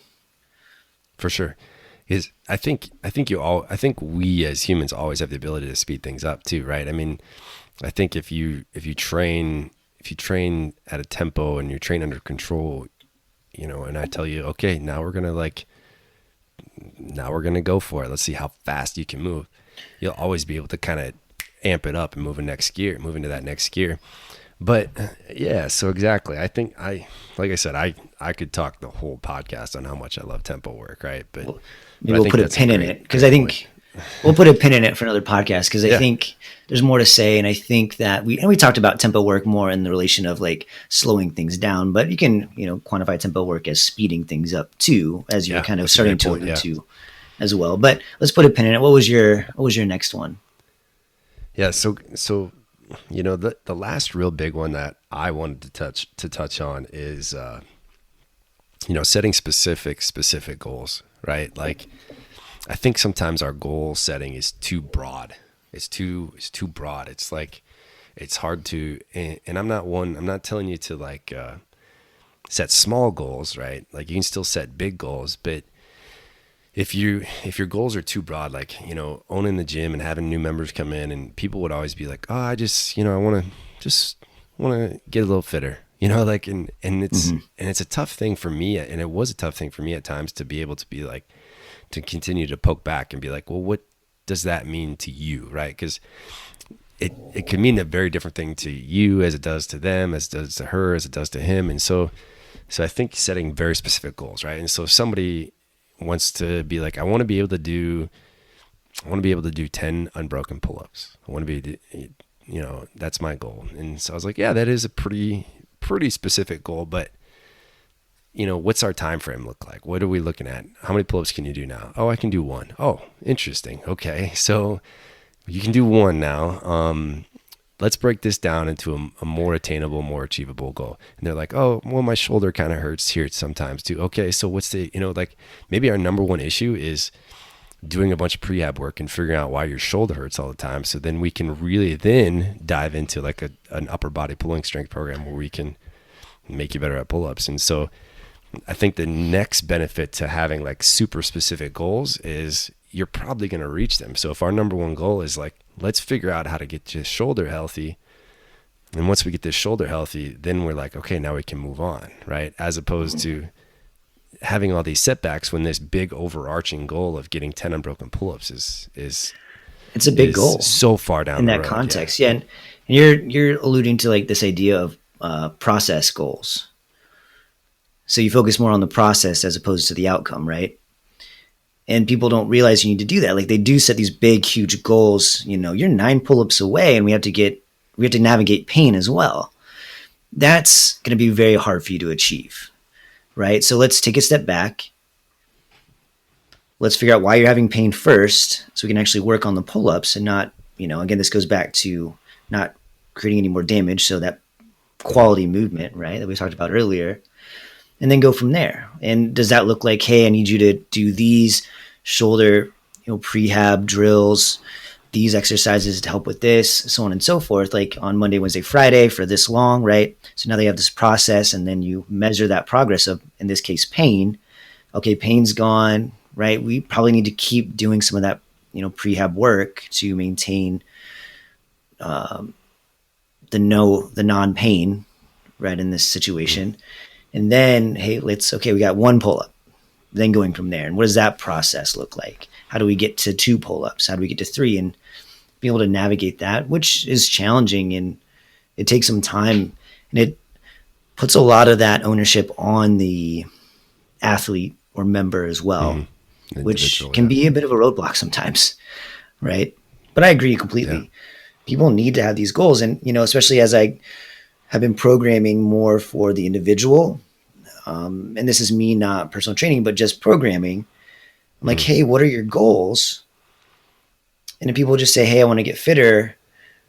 For sure. I think we as humans always have the ability to speed things up too, right? I mean, I think if you train at a tempo and you train under control, and I tell you, okay, now we're going to go for it. Let's see how fast you can move. You'll always be able to kind of amp it up and move into that next gear. But yeah, so exactly. I think like I said, I could talk the whole podcast on how much I love tempo work, right? But we'll put a pin in it, because I think we'll put a pin in it for another podcast, because I think there's more to say. And I think that we talked about tempo work more in the relation of like slowing things down, but you can, quantify tempo work as speeding things up too, as you're kind of starting to allude to as well. But let's put a pin in it. What was your next one? Yeah. So, the last real big one that I wanted to touch on is, setting specific goals, right? Like, I think sometimes our goal setting is too broad. It's too broad. It's like, it's hard to, and I'm not telling you to like, set small goals, right? Like you can still set big goals, but if your goals are too broad, like, owning the gym and having new members come in, and people would always be like, oh, I just, I want to get a little fitter, like, and it's a tough thing for me. And it was a tough thing for me at times to be able to be like, to continue to poke back and be like, well, what does that mean to you? Right. Cause it could mean a very different thing to you as it does to them, as it does to her, as it does to him. And so I think setting very specific goals, right? And so if somebody wants to be like, I want to be able to do 10 unbroken pull-ups. I want to be, that's my goal. And so I was like, yeah, that is a pretty specific goal, but what's our time frame look like? What are we looking at? How many pull-ups can you do now? Oh, I can do 1. Oh, interesting. Okay. So you can do 1 now. Let's break this down into a more attainable, more achievable goal. And they're like, oh, well, my shoulder kind of hurts here sometimes too. Okay. So what's the, like maybe our number one issue is doing a bunch of prehab work and figuring out why your shoulder hurts all the time. So then we can really then dive into like an upper body pulling strength program where we can make you better at pull-ups. And so I think the next benefit to having like super specific goals is you're probably going to reach them. So if our number one goal is like, let's figure out how to get your shoulder healthy. And once we get this shoulder healthy, then we're like, okay, now we can move on, right? As opposed to having all these setbacks when this big overarching goal of getting 10 unbroken pull-ups is it's a big goal so far down in the that road. context. Yeah. And you're alluding to like this idea of process goals. So you focus more on the process as opposed to the outcome, right? And people don't realize you need to do that. Like they do set these big, huge goals. You're 9 pull-ups away, and we have to navigate pain as well. That's going to be very hard for you to achieve, right? So let's take a step back. Let's figure out why you're having pain first, so we can actually work on the pull-ups and not, again, this goes back to not creating any more damage. So that quality movement, right, that we talked about earlier. And then go from there. And does that look like, hey, I need you to do these shoulder, prehab drills, these exercises to help with this, so on and so forth, like on Monday, Wednesday, Friday for this long, right? So now they have this process, and then you measure that progress of, in this case, pain. Okay, pain's gone, right? We probably need to keep doing some of that, prehab work to maintain the non-pain, right, in this situation. And then, hey, we got 1 pull-up, then going from there. And what does that process look like? How do we get to 2 pull-ups? How do we get to 3? And be able to navigate that, which is challenging, and it takes some time, and it puts a lot of that ownership on the athlete or member as well, which can be a bit of a roadblock sometimes, right? But I agree completely. Yeah. People need to have these goals. And, especially as I have been programming more for the individual. And this is me, not personal training, but just programming. I'm like, hey, what are your goals? And then people just say, hey, I want to get fitter,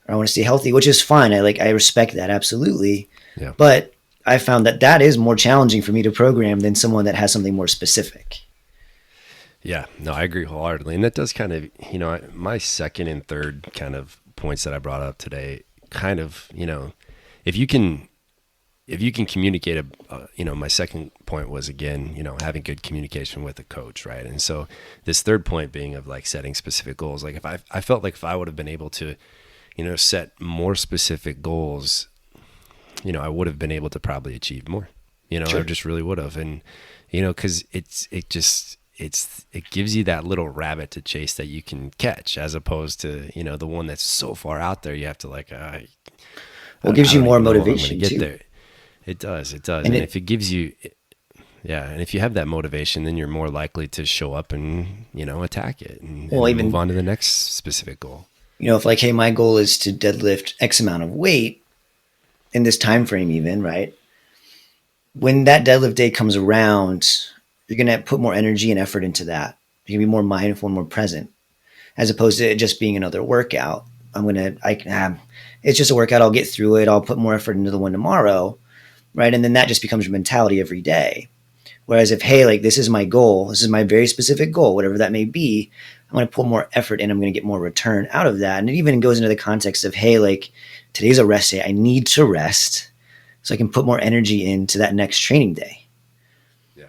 or I want to stay healthy, which is fine. I respect that. Absolutely. Yeah. But I found that is more challenging for me to program than someone that has something more specific. Yeah, no, I agree wholeheartedly. And that does kind of, my second and third kind of points that I brought up today kind of, if you can communicate, my second point was, again, having good communication with a coach, right? And so this third point being of like setting specific goals, like if I felt like if I would have been able to, set more specific goals, I would have been able to probably achieve more, Sure. I just really would have. And, cause it gives you that little rabbit to chase that you can catch, as opposed to, the one that's so far out there, you have to like, well, it gives you more motivation to get too. There. It does. And if it gives you, and if you have that motivation, then you're more likely to show up and, attack it and even move on to the next specific goal. If like, hey, my goal is to deadlift X amount of weight in this time frame even, right? When that deadlift day comes around, you're going to put more energy and effort into that. You're going to be more mindful and more present, as opposed to it just being another workout. It's just a workout. I'll get through it. I'll put more effort into the one tomorrow. Right. And then that just becomes your mentality every day. Whereas if, hey, like this is my goal, this is my very specific goal, whatever that may be, I'm going to put more effort in. I'm going to get more return out of that. And it even goes into the context of, hey, like today's a rest day. I need to rest so I can put more energy into that next training day. Yeah.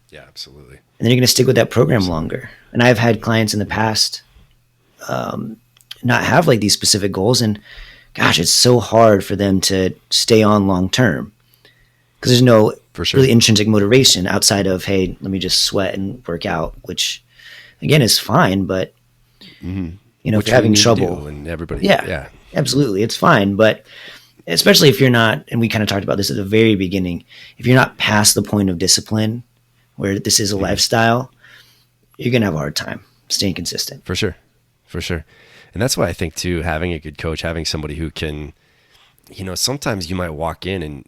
Yeah, absolutely. And then you're going to stick with that program longer. And I've had clients in the past not have like these specific goals, and gosh, it's so hard for them to stay on long term because there's no For sure. really intrinsic motivation outside of, hey, let me just sweat and work out, which again is fine, but you know, Which if you're having we need to trouble, do, and everybody, yeah, absolutely, it's fine, but especially if you're not, and we kind of talked about this at the very beginning, if you're not past the point of discipline where this is a lifestyle, you're gonna have a hard time staying consistent. For sure. And that's why I think too, having a good coach, having somebody who can, you know, sometimes you might walk in and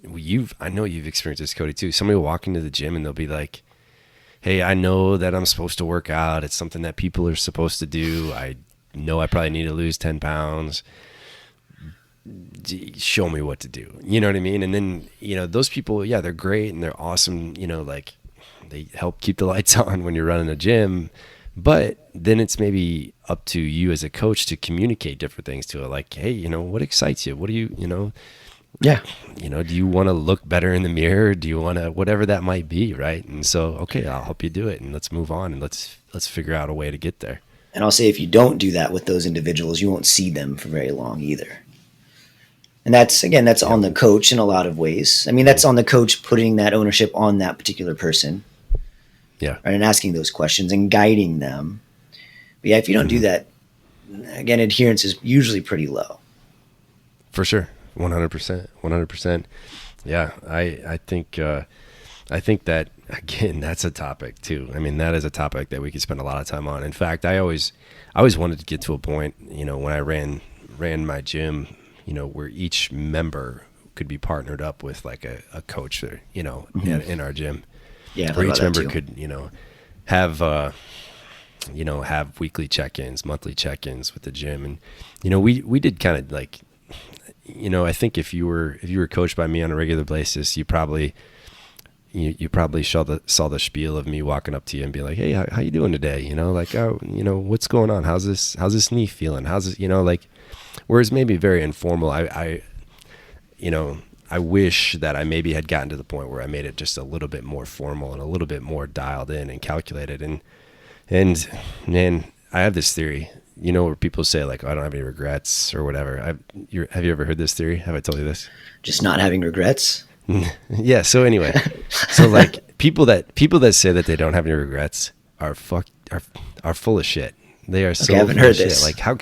I know you've experienced this, Cody, too. Somebody will walk into the gym and they'll be like, hey, I know that I'm supposed to work out. It's something that people are supposed to do. I know I probably need to lose 10 pounds. Show me what to do. You know what I mean? And then, you know, those people, yeah, they're great and they're awesome. You know, like they help keep the lights on when you're running a gym. But then it's maybe up to you as a coach to communicate different things to it. Like, hey, you know, what excites you? What do you, you know, Yeah. you know, do you want to look better in the mirror? Do you want to, whatever that might be, right? And so, okay, I'll help you do it, and let's move on, and let's figure out a way to get there. And I'll say if you don't do that with those individuals, you won't see them for very long either. And that's, again, that's on the coach in a lot of ways. I mean, that's on the coach putting that ownership on that particular person. Yeah. Right, and asking those questions and guiding them. But yeah, if you don't do that, again, adherence is usually pretty low. For sure. 100%. Yeah. I think that, again, that's a topic too. I mean, that is a topic that we could spend a lot of time on. In fact, I always wanted to get to a point, you know, when I ran my gym, you know, where each member could be partnered up with like a coach, or, you know, in our gym. Yeah, where each member could, you know, have weekly check-ins, monthly check-ins with the gym. And, you know, we did kind of like, you know, I think if you were coached by me on a regular basis, you probably saw the spiel of me walking up to you and be like, hey, how you doing today? You know, like, oh, you know, what's going on? How's this knee feeling? How's this, you know, like, whereas maybe very informal, I wish that I maybe had gotten to the point where I made it just a little bit more formal and a little bit more dialed in and calculated. And man, I have this theory, you know, where people say like, oh, I don't have any regrets or whatever. Have you ever heard this theory? Have I told you this? Just not having regrets? Yeah. So anyway, so like people that say that they don't have any regrets are full of shit. They are so I haven't full heard of shit. this. Like how?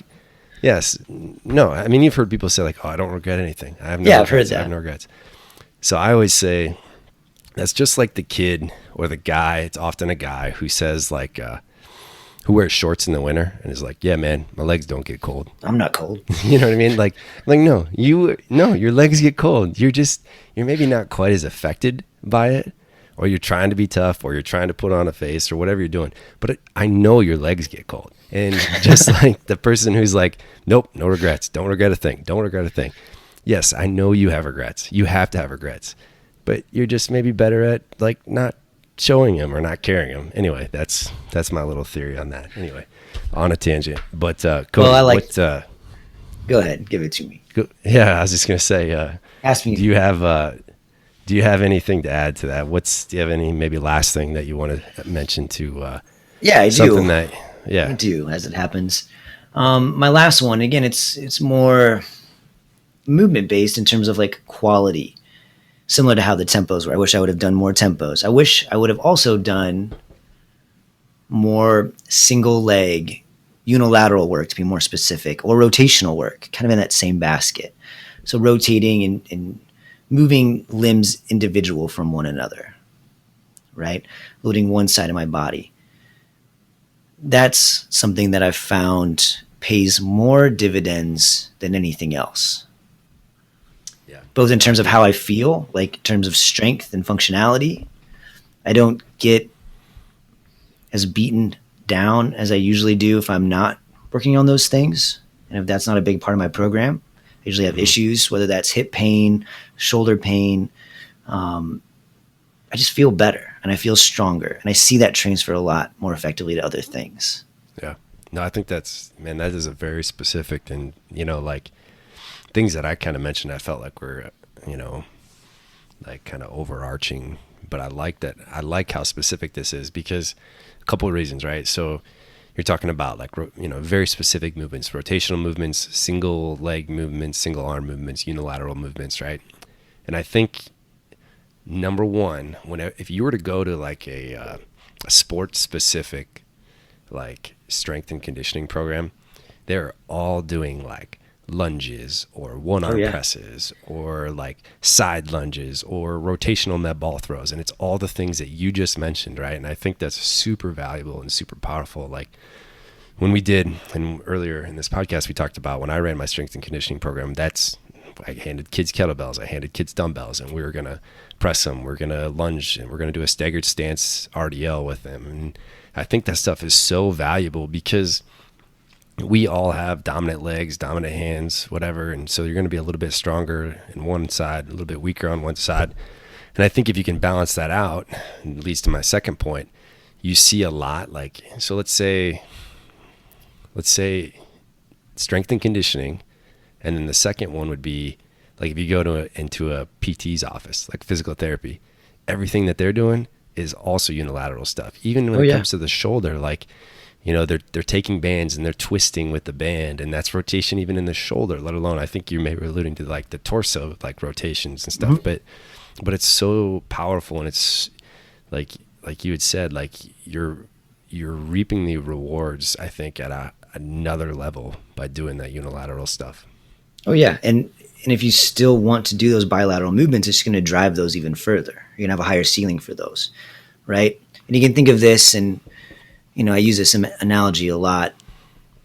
Yes. No, I mean, you've heard people say like, oh, I don't regret anything. I have no Yeah, regrets. I've heard that. I have no regrets. So I always say that's just like the kid or the guy. It's often a guy who says like, who wears shorts in the winter and is like, yeah, man, my legs don't get cold. I'm not cold. You know what I mean? Like no, your legs get cold. You're maybe not quite as affected by it, or you're trying to be tough, or you're trying to put on a face, or whatever you're doing. But I know your legs get cold. And just like the person who's like, nope, no regrets. Don't regret a thing. Don't regret a thing. Yes, I know you have regrets. You have to have regrets. But you're just maybe better at like not showing them or not carrying them. Anyway, that's my little theory on that. Anyway, on a tangent. But Cody, Well, I like. Go ahead, give it to me. Yeah, I was just gonna say. Ask me. Do you have anything to add to that? Do you have any maybe last thing that you want to mention to? Yeah, I do. Something that. Yeah. I do, as it happens. My last one, again, it's more movement based in terms of like quality, similar to how the tempos were. I wish I would have done more tempos. I wish I would have also done more single leg unilateral work, to be more specific, or rotational work, kind of in that same basket. So rotating and moving limbs individual from one another, right? Loading one side of my body. That's something that I've found pays more dividends than anything else. Yeah. Both in terms of how I feel, like in terms of strength and functionality. I don't get as beaten down as I usually do if I'm not working on those things. And if that's not a big part of my program, I usually have issues, whether that's hip pain, shoulder pain. I just feel better and I feel stronger, and I see that transfer a lot more effectively to other things. Yeah. No, I think that is a very specific, and, you know, like things that I kind of mentioned, I felt like were, you know, like kind of overarching but I like that. I like how specific this is because a couple of reasons, right? So you're talking about like, very specific movements, rotational movements, single leg movements, single arm movements, unilateral movements, right? And I think number one, if you were to go to like a sports specific like strength and conditioning program, they're all doing like lunges or one arm presses or like side lunges or rotational med ball throws. And it's all the things that you just mentioned, right? And I think that's super valuable and super powerful. Like when we did, and earlier in this podcast, we talked about when I ran my strength and conditioning program, I handed kids kettlebells, I handed kids dumbbells, and we were going to press them. We're going to lunge and we're going to do a staggered stance RDL with them. And I think that stuff is so valuable because we all have dominant legs, dominant hands, whatever. And so you're going to be a little bit stronger in one side, a little bit weaker on one side. And I think if you can balance that out, it leads to my second point, you see a lot like, so let's say strength and conditioning. And then the second one would be like, if you go into a PT's office, like physical therapy, everything that they're doing is also unilateral stuff. Even when it comes to the shoulder, like, they're taking bands and they're twisting with the band, and that's rotation even in the shoulder, let alone, I think you may be alluding to like the torso, like rotations and stuff, but it's so powerful. And it's like you had said, like you're reaping the rewards, I think, at another level by doing that unilateral stuff. Oh yeah. And if you still want to do those bilateral movements, it's going to drive those even further. You're going to have a higher ceiling for those, right? And you can think of this, and I use this analogy a lot,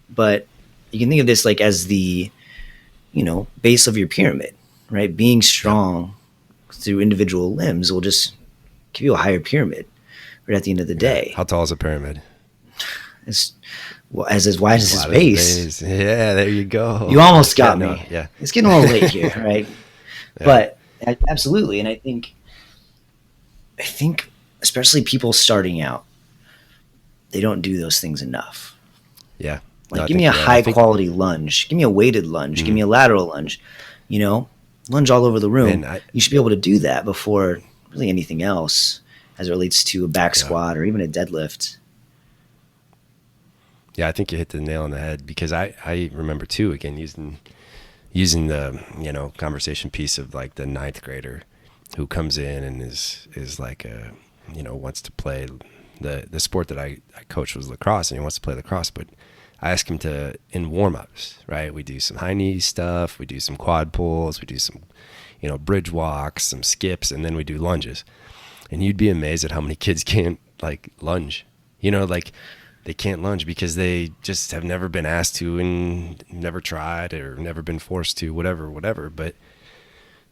but you can think of this like as the, base of your pyramid, right? Being strong through individual limbs will just give you a higher pyramid right at the end of the day. How tall is a pyramid? It's as wide as its base. Yeah, there you go. You almost got me. No, yeah. It's getting a little late here, right? Yeah. But absolutely. And I think especially people starting out, they don't do those things enough. Yeah. Like, give me a high quality lunge. Give me a weighted lunge. Give me a lateral lunge. Lunge all over the room. You should be able to do that before really anything else as it relates to a back squat or even a deadlift. Yeah, I think you hit the nail on the head, because I remember too, again, using the, conversation piece of like the ninth grader who comes in and is like wants to play the sport that I coach was lacrosse, and he wants to play lacrosse, but I ask him to, in warm-ups, right? We do some high knee stuff, we do some quad pulls, we do some, bridge walks, some skips, and then we do lunges. And you'd be amazed at how many kids can't like lunge, they can't lunge because they just have never been asked to and never tried or never been forced to, whatever. But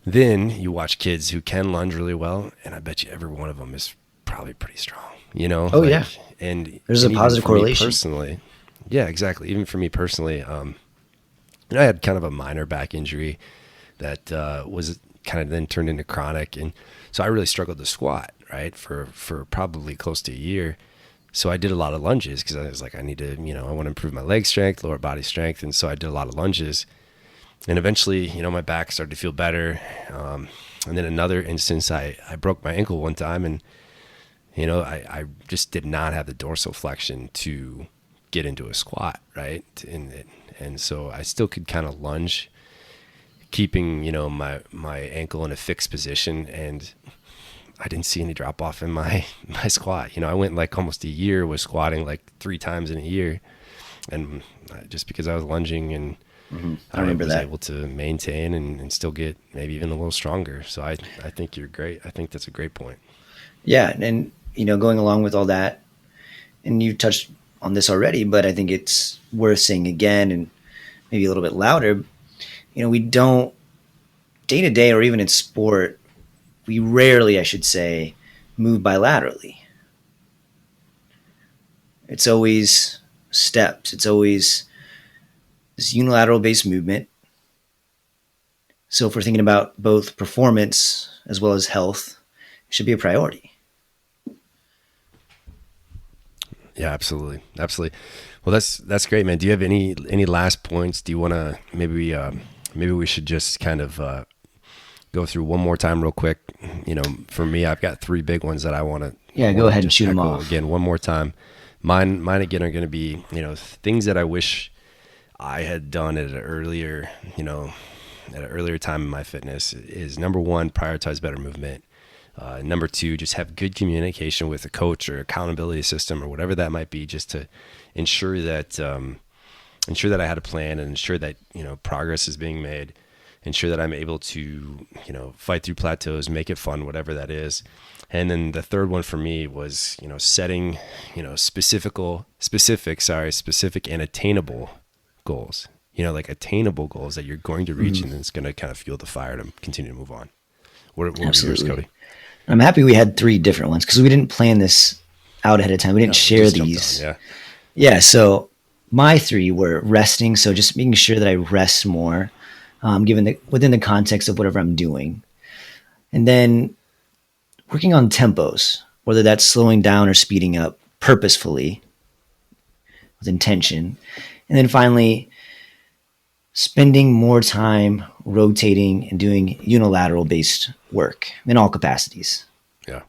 then you watch kids who can lunge really well, and I bet you every one of them is probably pretty strong, Oh, yeah. And there's a positive correlation. Personally, yeah, exactly. Even for me personally, I had kind of a minor back injury that was kind of then turned into chronic. And so I really struggled to squat, right, for probably close to a year. So I did a lot of lunges because I was like, I need to, I want to improve my leg strength, lower body strength. And so I did a lot of lunges. And eventually, my back started to feel better. And then another instance, I broke my ankle one time, and, I just did not have the dorsiflexion to get into a squat, right? And so I still could kind of lunge, keeping, my ankle in a fixed position, and I didn't see any drop off in my squat. I went like almost a year was squatting like 3 times in a year, and just because I was lunging, and I remember was that. able to maintain and still get maybe even a little stronger. So I think you're great. I think that's a great point. Yeah. And, going along with all that, and you touched on this already, but I think it's worth saying again, and maybe a little bit louder, we don't, day to day or even in sport, we rarely, I should say, move bilaterally. It's always steps. It's always this unilateral based movement. So if we're thinking about both performance as well as health, it should be a priority. Yeah, absolutely. Well, that's great, man. Do you have any last points? Do you want to maybe we should just kind of go through one more time real quick. For me, I've got 3 big ones that I want to. Yeah, go ahead and shoot them off again one more time. Mine again are going to be things that I wish I had done at an earlier time in my fitness. Is number 1, prioritize better movement. Number 2, just have good communication with a coach or accountability system or whatever that might be, just to ensure that I had a plan and ensure that progress is being made. Ensure that I'm able to fight through plateaus, make it fun, whatever that is. And then the third one for me was setting specific and attainable goals. Like attainable goals that you're going to reach, and it's going to kind of fuel the fire to continue to move on. What were yours, Cody? I'm happy we had 3 different ones because we didn't plan this out ahead of time. We didn't share these. Yeah. So my 3 were resting. So just making sure that I rest more, within the context of whatever I'm doing. And then working on tempos, whether that's slowing down or speeding up purposefully with intention. And then finally, spending more time rotating and doing unilateral based work in all capacities. Yeah.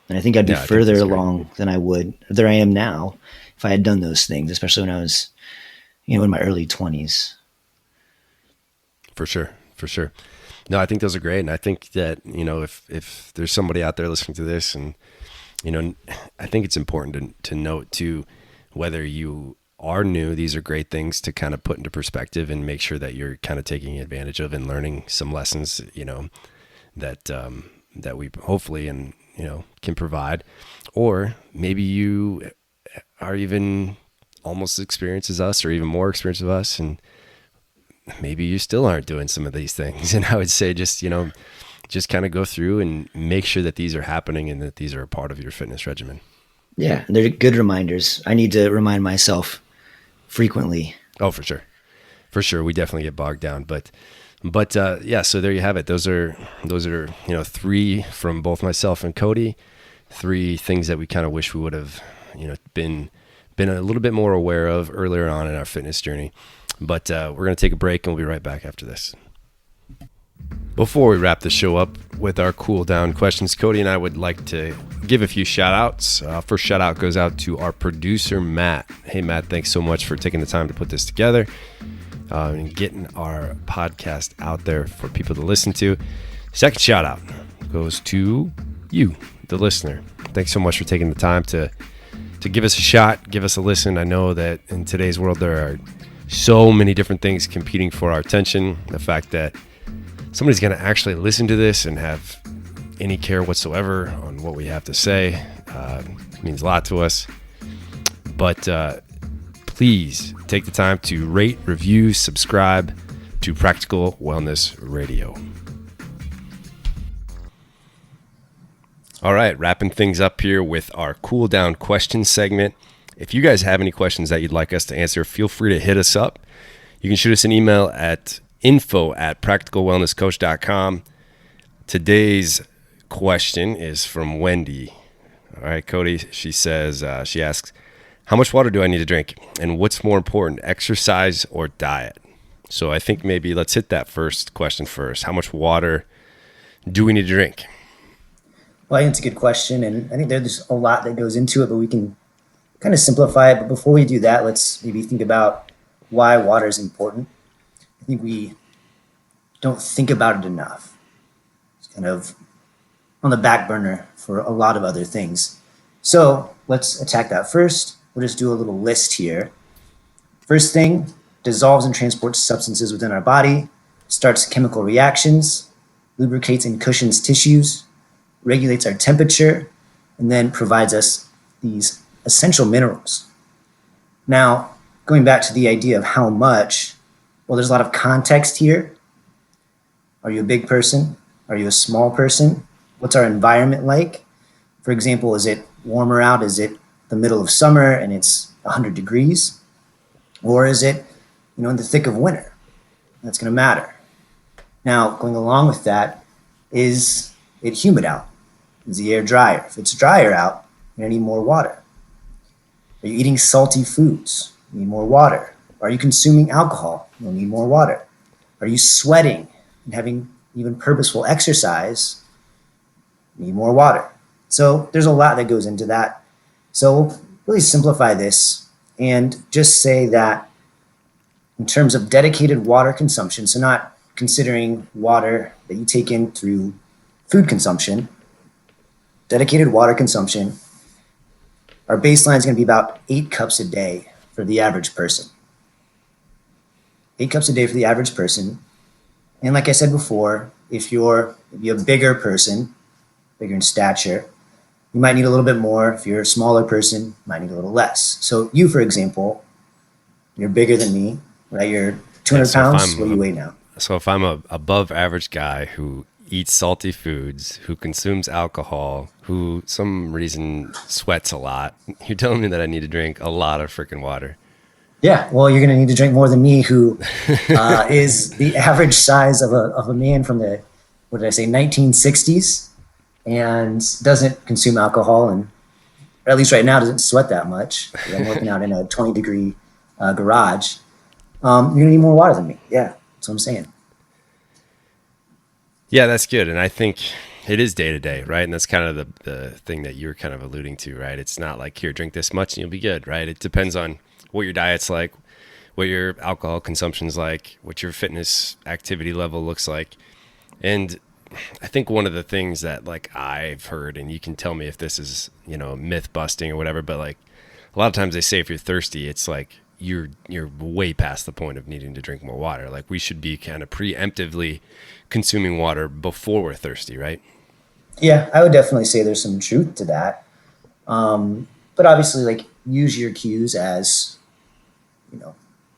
And I think I'd be further along than I am now if I had done those things, especially when I was, in my early 20s. For sure. No, I think those are great. And I think that, if there's somebody out there listening to this, and, I think it's important to note too, whether you are new, these are great things to kind of put into perspective and make sure that you're kind of taking advantage of and learning some lessons, that we hopefully can provide. Or maybe you are even almost as experienced as us or even more experienced as us, and maybe you still aren't doing some of these things. And I would say just kind of go through and make sure that these are happening and that these are a part of your fitness regimen. Yeah, they're good reminders. I need to remind myself frequently. Oh, for sure. We definitely get bogged down, but yeah, so there you have it. Those are 3 from both myself and Cody, 3 things that we kind of wish we would have, been a little bit more aware of earlier on in our fitness journey. But we're going to take a break and we'll be right back after this. Before we wrap the show up with our cool down questions, Cody and I would like to give a few shout outs. First shout out goes out to our producer, Matt. Hey, Matt, thanks so much for taking the time to put this together and getting our podcast out there for people to listen to. Second shout out goes to you, the listener. Thanks so much for taking the time to give us a shot, give us a listen. I know that in today's world, there are so many different things competing for our attention. The fact that somebody's going to actually listen to this and have any care whatsoever on what we have to say means a lot to us. But please take the time to rate, review, subscribe to Practical Wellness Radio. All right, wrapping things up here with our cool down question segment. If you guys have any questions that you'd like us to answer, feel free to hit us up. You can shoot us an email at info@practicalwellnesscoach.com. Today's question is from Wendy. All right, Cody, she says, she asks, how much water do I need to drink? And what's more important, exercise or diet? So I think maybe let's hit that first question first. How much water do we need to drink? Well, I think it's a good question. And I think there's a lot that goes into it, but we can kind of simplify it. But before we do that, let's maybe think about why water is important. I think we don't think about it enough. It's kind of on the back burner for a lot of other things. So let's attack that first. We'll just do a little list here. First thing, dissolves and transports substances within our body, starts chemical reactions, lubricates and cushions tissues, regulates our temperature, and then provides us these essential minerals. Now, going back to the idea of how much, well, there's a lot of context here. Are you a big person? Are you a small person? What's our environment like? For example, is it warmer out? Is it the middle of summer and it's 100 degrees? Or is it, in the thick of winter? That's going to matter. Now, going along with that, is it humid out? Is the air drier? If it's drier out, you're going to need more water. Are you eating salty foods? You need more water. Are you consuming alcohol? You'll need more water. Are you sweating and having even purposeful exercise, need more water. So there's a lot that goes into that. So we'll really simplify this and just say that in terms of dedicated water consumption, so not considering water that you take in through food consumption, dedicated water consumption, our baseline is going to be about 8 cups a day for the average person. 8 cups a day for the average person. And like I said before, if you're a bigger person, bigger in stature, you might need a little bit more. If you're a smaller person, you might need a little less. So you, for example, you're bigger than me, right? You're 200 pounds. What do you weigh now? So if I'm a above average guy who eats salty foods, who consumes alcohol, who some reason sweats a lot, you're telling me that I need to drink a lot of freaking water. Yeah, well, you're going to need to drink more than me, who is the average size of a man from the, what did I say, 1960s, and doesn't consume alcohol, and or at least right now doesn't sweat that much. I'm working out in a 20-degree garage. You're going to need more water than me. Yeah, that's what I'm saying. Yeah, that's good. And I think it is day to day, right? And that's kind of the thing that you were kind of alluding to, right? It's not like, here, drink this much and you'll be good, right? It depends on what your diet's like, what your alcohol consumption's like, what your fitness activity level looks like. And I think one of the things that like I've heard, and you can tell me if this is, myth busting or whatever, but like a lot of times they say if you're thirsty, it's like you're way past the point of needing to drink more water. Like we should be kind of preemptively consuming water before we're thirsty, right? Yeah, I would definitely say there's some truth to that. But obviously, like, use your cues as,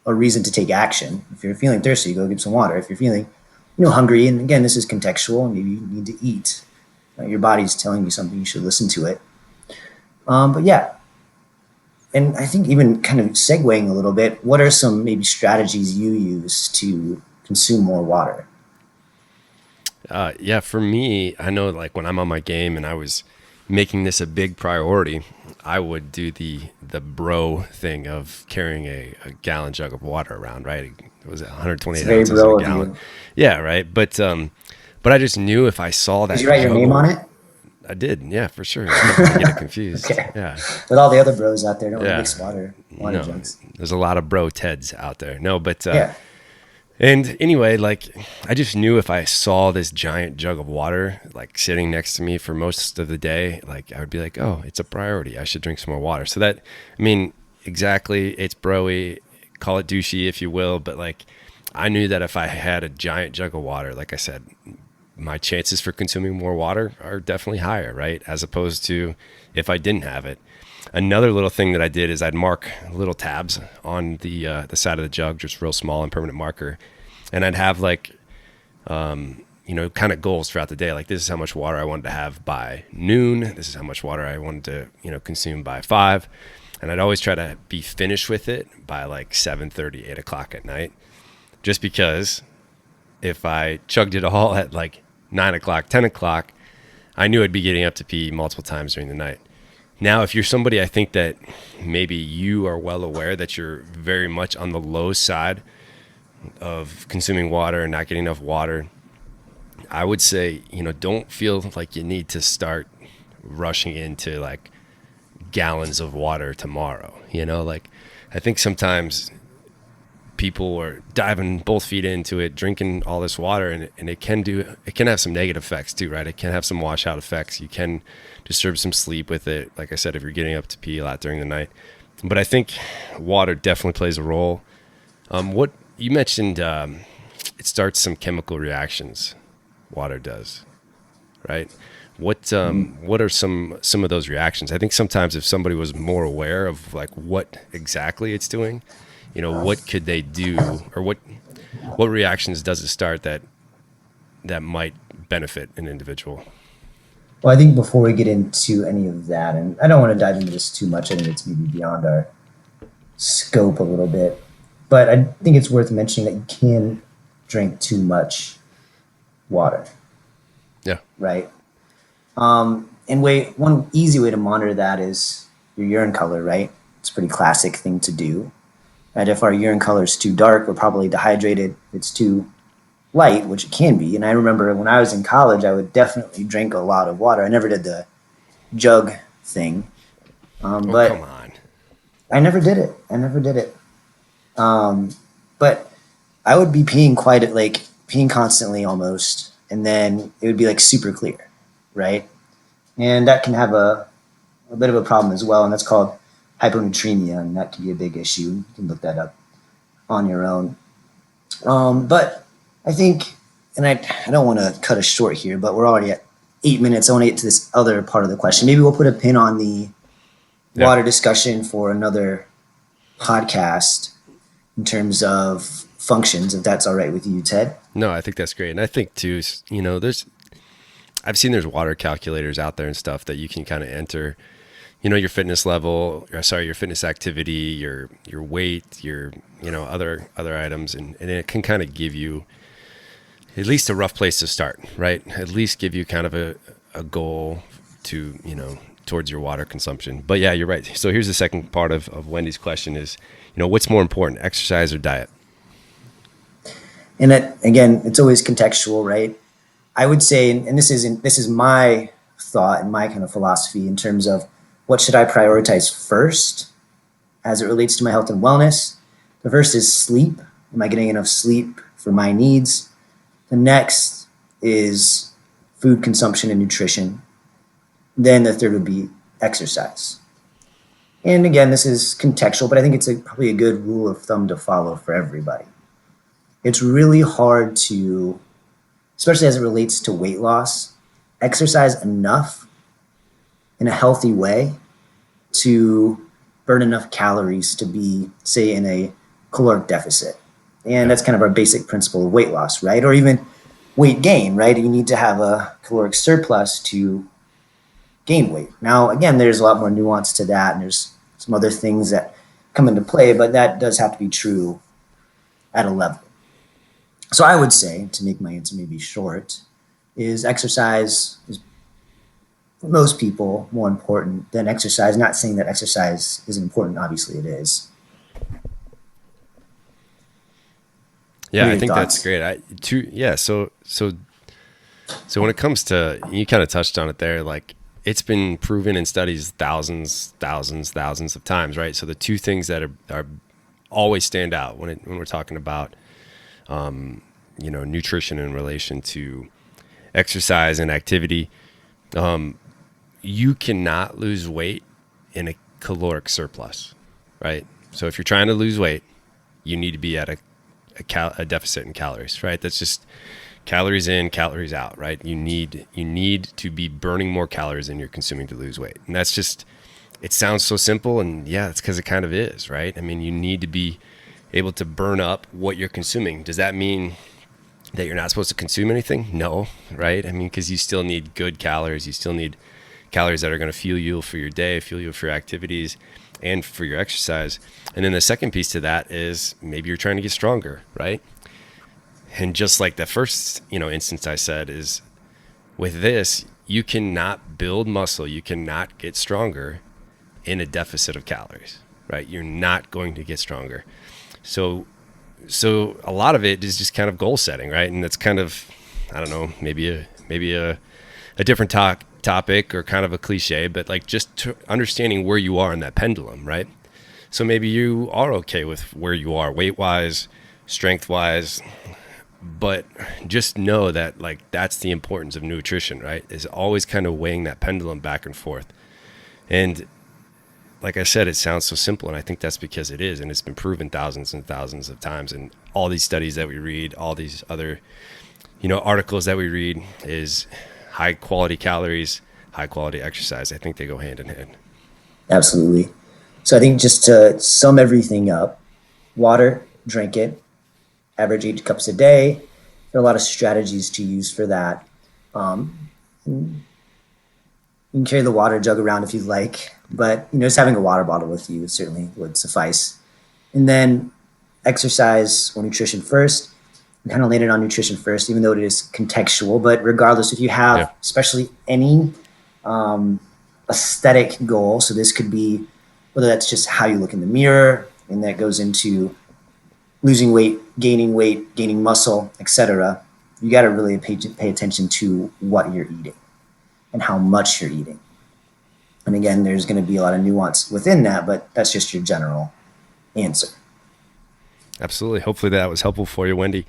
a reason to take action. If you're feeling thirsty, go get some water. If you're feeling, hungry, and again, this is contextual, and maybe you need to eat. Your body's telling you something, you should listen to it. But yeah, and I think even kind of segueing a little bit, what are some maybe strategies you use to consume more water? Yeah, for me, I know like when I'm on my game and I was making this a big priority, I would do the bro thing of carrying a gallon jug of water around, right? It was 128 ounces a gallon. Yeah, right. But I just knew if I saw that. Did you write your name on it? I did, yeah, for sure. I didn't get it confused. Okay. Yeah. With all the other bros out there, don't mix water jugs. There's a lot of bro Teds out there. No, but yeah. And anyway, like I just knew if I saw this giant jug of water like sitting next to me for most of the day, like I would be like, oh, it's a priority. I should drink some more water. So that, exactly, it's broy, call it douchey if you will, but like I knew that if I had a giant jug of water, like I said, my chances for consuming more water are definitely higher, right? As opposed to if I didn't have it. Another little thing that I did is I'd mark little tabs on the side of the jug, just real small and permanent marker. And I'd have like, kind of goals throughout the day. Like this is how much water I wanted to have by noon. This is how much water I wanted to, consume by 5. And I'd always try to be finished with it by like 7:30, 8 o'clock at night. Just because if I chugged it all at like 9 o'clock, 10 o'clock, I knew I'd be getting up to pee multiple times during the night. Now, if you're somebody, I think that maybe you are well aware that you're very much on the low side of consuming water and not getting enough water, I would say, don't feel like you need to start rushing into like gallons of water tomorrow. Like I think sometimes people are diving both feet into it, drinking all this water, and it can have some negative effects too, right? It can have some washout effects. You can disturb some sleep with it. Like I said, if you're getting up to pee a lot during the night. But I think water definitely plays a role. What you mentioned, it starts some chemical reactions. Water does, right? What are some of those reactions? I think sometimes if somebody was more aware of like what exactly it's doing, what could they do, or what reactions does it start that might benefit an individual? Well, I think before we get into any of that, and I don't want to dive into this too much, I think it's maybe beyond our scope a little bit, but I think it's worth mentioning that you can drink too much water. Yeah. Right. And one easy way to monitor that is your urine color, right? It's a pretty classic thing to do. Right? If our urine color is too dark, we're probably dehydrated. If it's too light, which it can be. And I remember when I was in college, I would definitely drink a lot of water. I never did the jug thing, Oh, but come on. I never did it. But I would be peeing constantly almost, and then it would be like super clear, right? And that can have a bit of a problem as well, and that's called hyponatremia, and that can be a big issue. You can look that up on your own. But I think, and I don't want to cut us short here, but we're already at 8 minutes. I want to get to this other part of the question. Maybe we'll put a pin on the water discussion for another podcast in terms of functions, if that's all right with you, Ted. No, I think that's great. And I think too, I've seen there's water calculators out there and stuff that you can kind of enter, your fitness level, your fitness activity, your weight, your, other items. And it can kind of give you at least a rough place to start, right? At least give you kind of a goal to, towards your water consumption. But yeah, you're right. So here's the second part of Wendy's question is, what's more important, exercise or diet? And that, again, it's always contextual, right? I would say, and this is my thought and my kind of philosophy in terms of what should I prioritize first as it relates to my health and wellness. The first is sleep. Am I getting enough sleep for my needs? The next is food consumption and nutrition. Then the third would be exercise. And again, this is contextual, but I think it's probably a good rule of thumb to follow for everybody. It's really hard to, especially as it relates to weight loss, exercise enough in a healthy way to burn enough calories to be, say, in a caloric deficit. And that's kind of our basic principle of weight loss, right? Or even weight gain, right? You need to have a caloric surplus to gain weight. Now, again, there's a lot more nuance to that, and there's some other things that come into play, but that does have to be true at a level. So I would say, to make my answer maybe short, is exercise is for most people more important than exercise. Not saying that exercise isn't important, obviously it is. Yeah, I think that's great. So when it comes to, you kind of touched on it there, like it's been proven in studies thousands of times, right? So the two things that are always stand out when we're talking about nutrition in relation to exercise and activity, you cannot lose weight in a caloric surplus, right? So if you're trying to lose weight, you need to be at a deficit in calories, right? That's just calories in, calories out, right? You need to be burning more calories than you're consuming to lose weight. And that's just, it sounds so simple, and yeah, it's because it kind of is, right? I mean, you need to be able to burn up what you're consuming. Does that mean that you're not supposed to consume anything? No, right? I mean, because you still need good calories. You still need calories that are going to fuel you for your day, fuel you for your activities, and for your exercise. And then the second piece to that is maybe you're trying to get stronger, right? And just like the first, instance I said is with this, you cannot build muscle. You cannot get stronger in a deficit of calories, right? You're not going to get stronger. So a lot of it is just kind of goal setting, right? And that's kind of, I don't know, maybe a different topic or kind of a cliche, but like just understanding where you are in that pendulum, right? So maybe you are okay with where you are weight-wise, strength-wise, but just know that like that's the importance of nutrition, right? Is always kind of weighing that pendulum back and forth. And like I said, it sounds so simple, and I think that's because it is, and it's been proven thousands and thousands of times. And all these studies that we read, all these other, articles that we read is high quality calories, high quality exercise. I think they go hand in hand. Absolutely. So I think just to sum everything up, water, drink it, average 8 cups a day. There are a lot of strategies to use for that. You can carry the water jug around if you'd like, but just having a water bottle with you certainly would suffice. And then exercise or nutrition first. We kind of landed on nutrition first, even though it is contextual. But regardless, if you have especially any aesthetic goal, so this could be whether that's just how you look in the mirror, and that goes into losing weight, gaining muscle, etc., you got to really pay attention to what you're eating and how much you're eating. And again, there's going to be a lot of nuance within that, but that's just your general answer. Absolutely. Hopefully that was helpful for you, Wendy.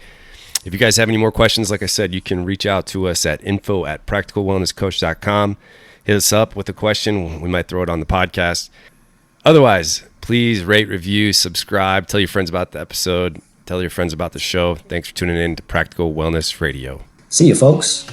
If you guys have any more questions, like I said, you can reach out to us at info@practicalwellnesscoach.com. Hit us up with a question. We might throw it on the podcast. Otherwise, please rate, review, subscribe, tell your friends about the episode, tell your friends about the show. Thanks for tuning in to Practical Wellness Radio. See you, folks.